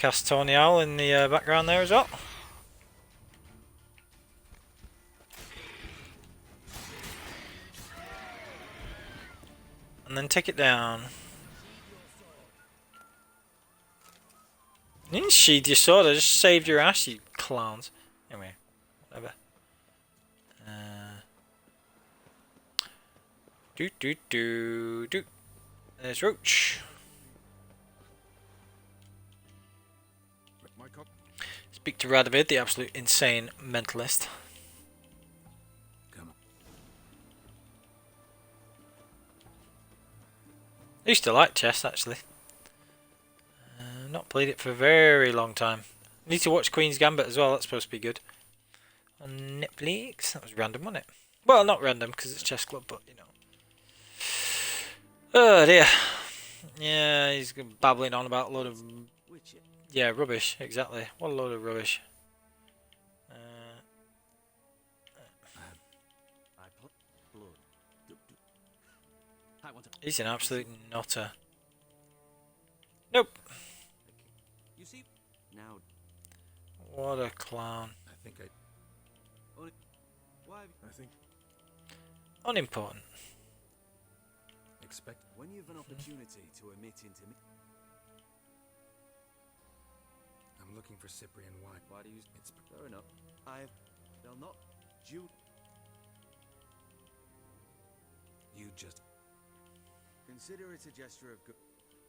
cast Tawny Owl in the background there as well. And then take it down. You didn't sheathe your sword, I just saved your ass, you clowns. Anyway, whatever. Do. There's Roach. Speak to Radovid, the absolute insane mentalist. Come on. I used to like chess actually. Not played it for a very long time. Need to watch Queen's Gambit as well, that's supposed to be good. On Netflix. That was random, wasn't it? Well, not random because it's Chess Club, but you know. Oh dear. Yeah, he's babbling on about a load of... Yeah, rubbish, exactly. What a load of rubbish. He's an absolute nutter. Nope. You see, now What a clown. I think I think Unimportant. expect. when you've an opportunity to emit into me, I'm looking for Cyprian wine. why do you? It's fair enough. They'll not. You just consider it a gesture of good,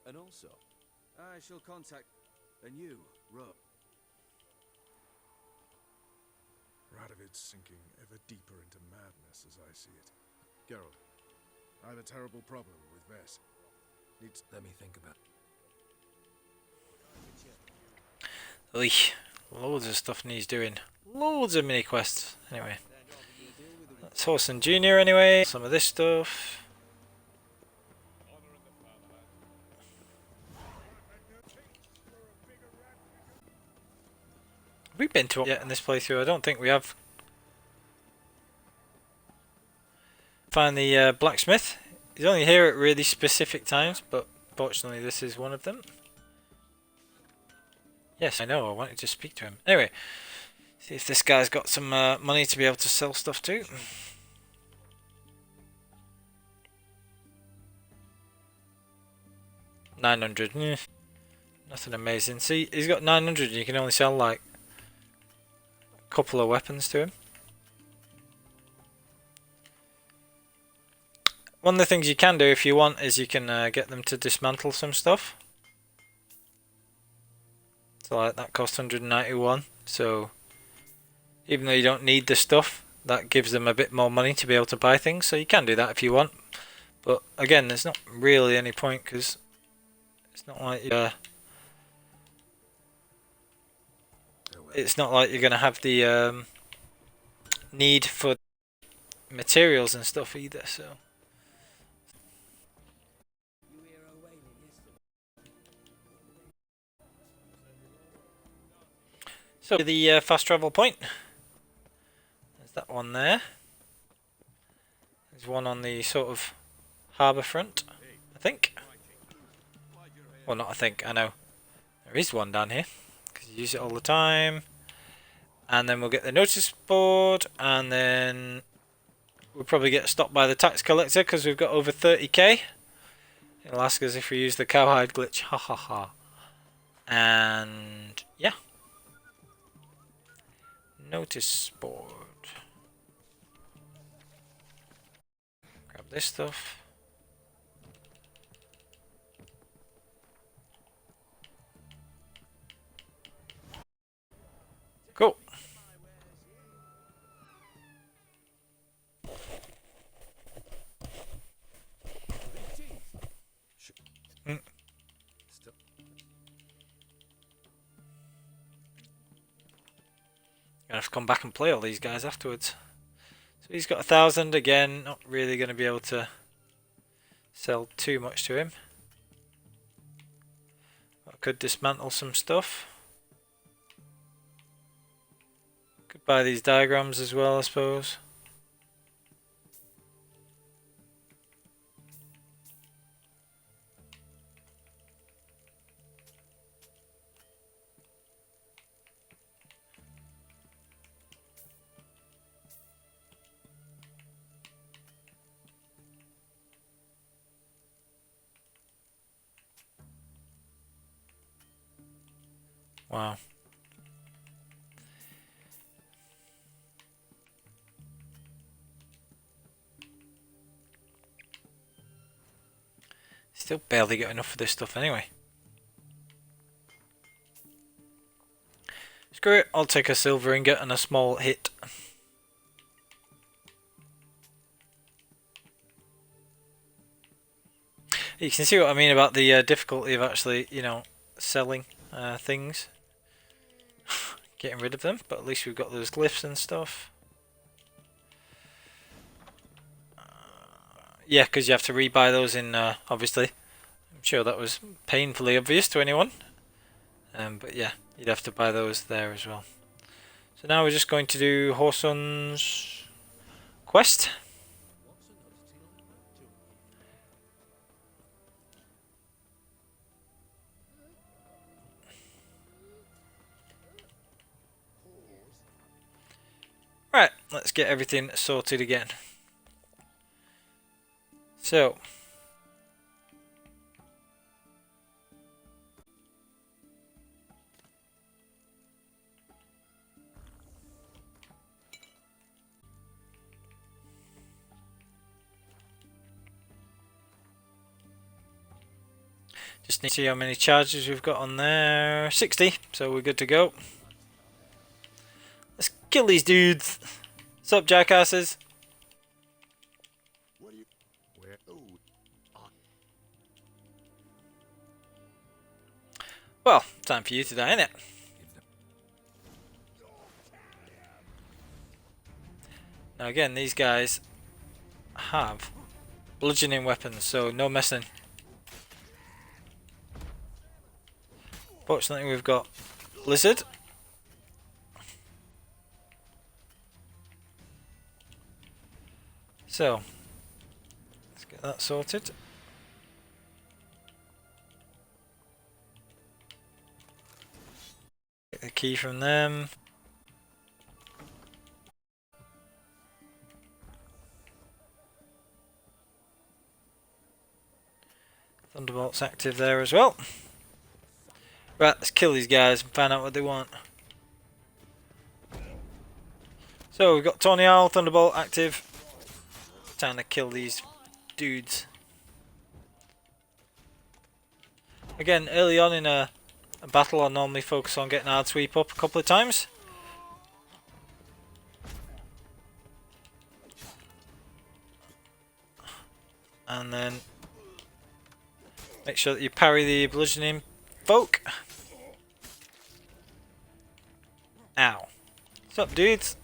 and also, I shall contact. And you, Radovid's sinking ever deeper into madness as I see it. Geralt, I have a terrible problem with Vess. let me think about. Eesh. Loads of stuff needs doing. Loads of mini quests. Anyway. That's Horson Jr. anyway. Some of this stuff. Have we been to it yet in this playthrough? I don't think we have. Find the blacksmith. He's only here at really specific times, but fortunately this is one of them. Yes, I know, I wanted to speak to him. Anyway, see if this guy's got some money to be able to sell stuff to. $900. Nothing amazing. See, he's got 900 and you can only sell like a couple of weapons to him. One of the things you can do if you want is you can get them to dismantle some stuff. So like that costs 191. So even though you don't need the stuff, that gives them a bit more money to be able to buy things. So you can do that if you want. But again, there's not really any point because it's not like it's not like you're gonna have the need for materials and stuff either. So the fast travel point. There's that one there. There's one on the sort of harbour front, I think. Well, not I think, I know. There is one down here, because you use it all the time. And then we'll get the notice board, and then we'll probably get stopped by the tax collector, because we've got over 30k. It'll ask us if we use the cowhide glitch, ha ha ha. And yeah. Notice board. Grab this stuff. Cool. Gonna have to come back and play all these guys afterwards. So he's got 1,000 again. Not really going to be able to sell too much to him. I could dismantle some stuff. Could buy these diagrams as well, I suppose. Wow. Still barely got enough for this stuff anyway. Screw it, I'll take a silver ingot and a small hit. You can see what I mean about the difficulty of actually, you know, selling things. Getting rid of them, but at least we've got those glyphs and stuff. Yeah, because you have to rebuy those in, obviously. I'm sure that was painfully obvious to anyone. But yeah, you'd have to buy those there as well. So now we're just going to do Horson's quest. Right, let's get everything sorted again. So, just need to see how many charges we've got on there. 60, so we're good to go. Let's kill these dudes. What's up, jackasses? What do you... Where... Oh, Well, time for you to die, innit? Now again, these guys have bludgeoning weapons, so no messing. Fortunately, we've got Lizard. So, let's get that sorted. Get the key from them. Thunderbolt's active there as well. Right, let's kill these guys and find out what they want. So we've got Tawny Owl, Thunderbolt active. Time to kill these dudes. Again, early on in a battle I normally focus on getting hard sweep up a couple of times. And then make sure that you parry the bludgeoning folk. Ow. What's up, dudes?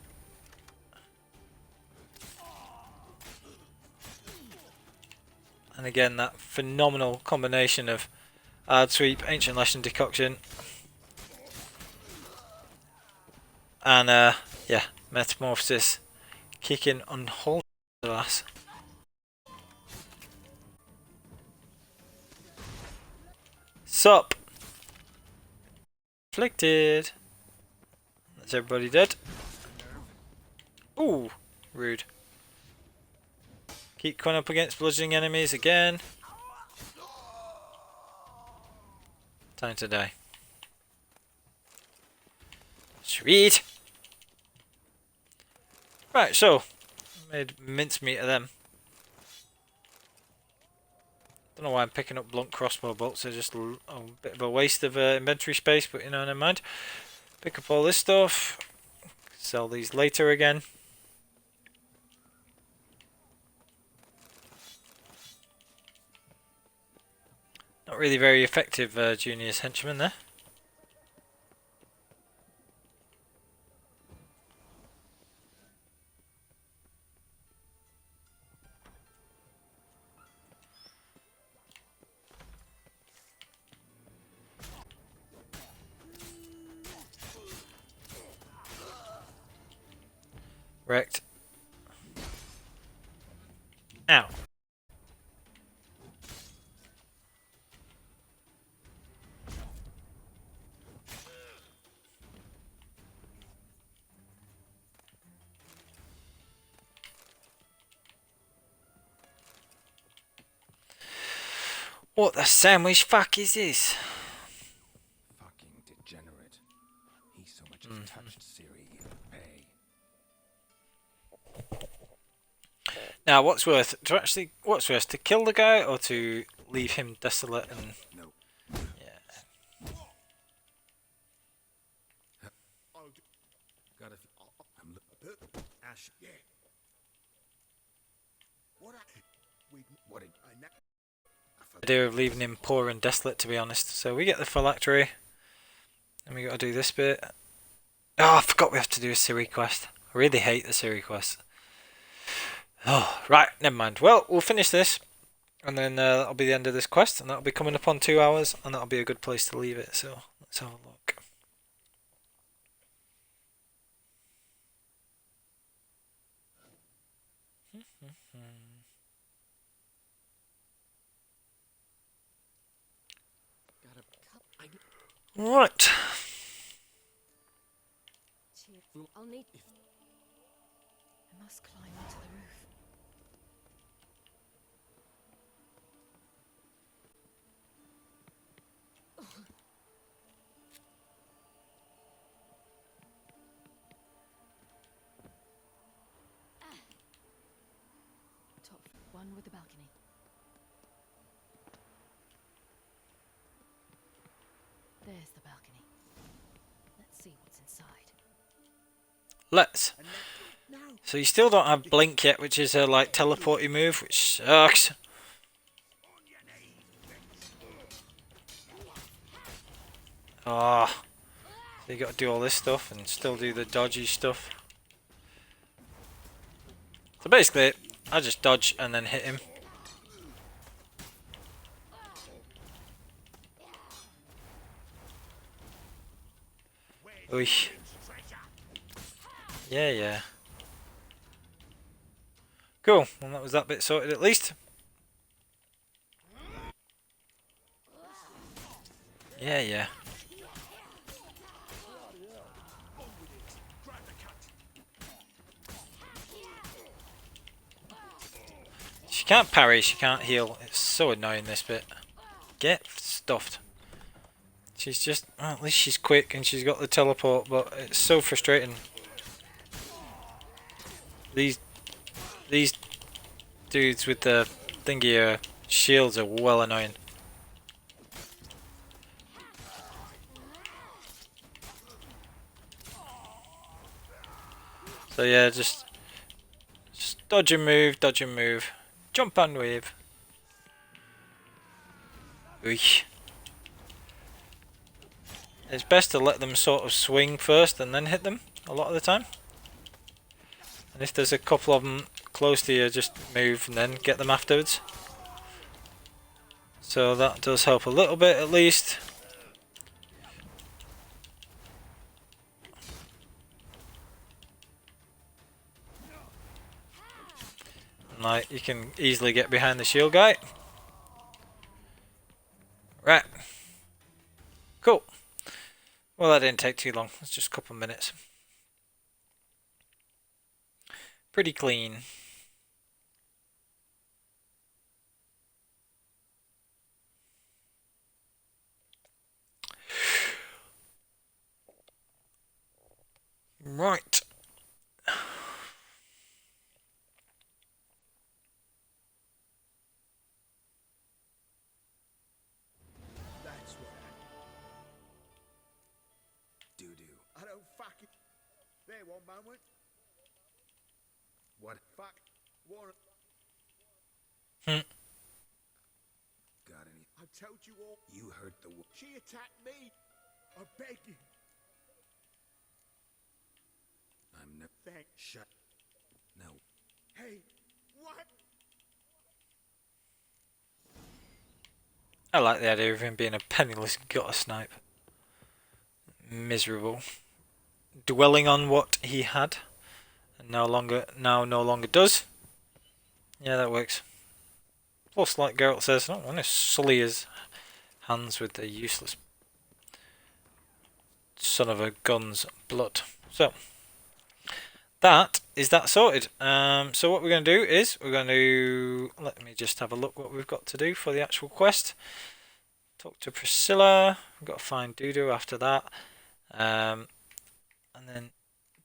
And again, that phenomenal combination of hard sweep, ancient lash and decoction. And yeah, metamorphosis kicking on whole ass. Sup? Afflicted. That's everybody dead. Ooh, rude. Keep coming up against bludgeoning enemies again. Time to die. Sweet. Right, so made mincemeat of them. Don't know why I'm picking up blunt crossbow bolts. They're just a bit of a waste of inventory space, but you know, never mind. Pick up all this stuff. Sell these later again. Not really very effective, Junior's henchman there. Wrecked. Ow. What the sandwich fuck is this? Fucking degenerate. Just touch Siri, pay. Now, what's worse to kill the guy or to leave him desolate and No. yeah. Got a. I'm Ash. Yeah. What? What? I know. Idea of leaving him poor and desolate, to be honest. So we get the phylactery, and we got to do this bit. Oh, I forgot we have to do a Siri quest. I really hate the Siri quest. Oh, right, never mind. Well, we'll finish this, and then that'll be the end of this quest, and that'll be coming up on 2 hours, and that'll be a good place to leave it. So let's have a look. Right. I'll need. I must climb onto the roof. Top one with the balcony. There's the balcony. Let's see what's inside. Let's. So you still don't have blink yet, which is a like teleporty move, which sucks. Ah, so you got to do all this stuff and still do the dodgy stuff. So basically, I just dodge and then hit him. Oy. Yeah. Cool, well that was that bit sorted at least. Yeah. She can't parry, she can't heal. It's so annoying, this bit. Get stuffed. She's just, well, at least she's quick and she's got the teleport, but it's so frustrating. These dudes with the thingy shields are well annoying. So yeah, just dodge and move, jump and wave. Oy. It's best to let them sort of swing first and then hit them a lot of the time. And if there's a couple of them close to you, just move and then get them afterwards. So that does help a little bit at least. And like, you can easily get behind the shield guy. Right. Cool. Well, that didn't take too long. It's just a couple of minutes. Pretty clean. Right. That's what I don't fucking. There, one moment. What? Fuck. Warren. Hmm. got any. I told you all. You hurt the. She attacked me. I beg you. I'm no. Thank. Shut. No. Hey, what? I like the idea of him being a penniless gutter snipe. Miserable. Dwelling on what he had and no longer does. Yeah, that works. Plus, like Geralt says, I don't want to sully his hands with the useless son of a gun's blood. So that is that sorted. So what we're going to do is we're going to, let me just have a look what we've got to do for the actual quest. Talk to Priscilla. We've got to find Dudu after that. and then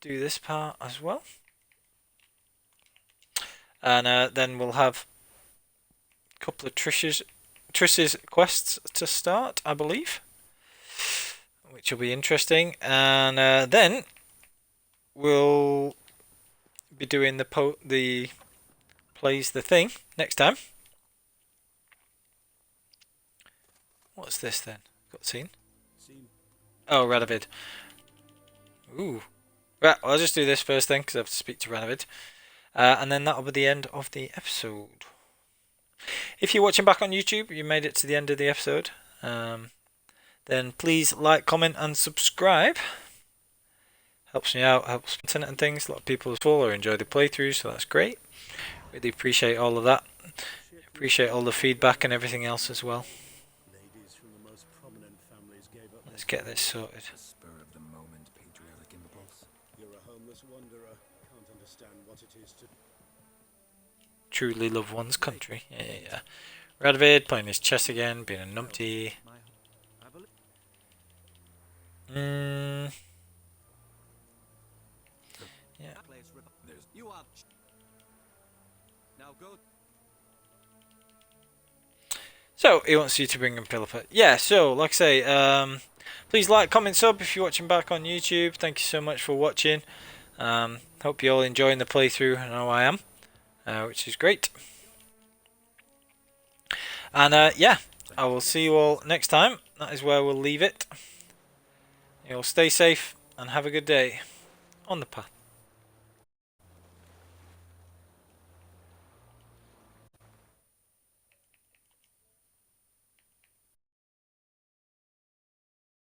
do this part as well. And then we'll have a couple of Trish's quests to start, I believe, which will be interesting. And then we'll be doing the plays the thing next time. What's this then? Cutscene? Oh, Radovid. Ooh. Right, well, I'll just do this first then, because I have to speak to Radovid. And then that'll be the end of the episode. If you're watching back on YouTube, you made it to the end of the episode, then please like, comment and subscribe. Helps me out, helps content and things. A lot of people as well enjoy the playthrough, so that's great. Really appreciate all of that. Appreciate all the feedback and everything else as well. Let's get this sorted. Spur of the moment, patriotic impulse. You're a homeless wanderer. Can't understand what it is to... Truly love one's country. Yeah. Radovid playing his chess again, being a numpty. Yeah. So he wants you to bring him Philippa. Yeah, so like I say, please like, comment, sub if you're watching back on YouTube. Thank you so much for watching. Hope you're all enjoying the playthrough. I know I am, which is great. And yeah, I will see you all next time. That is where we'll leave it. You'll stay safe and have a good day on the path.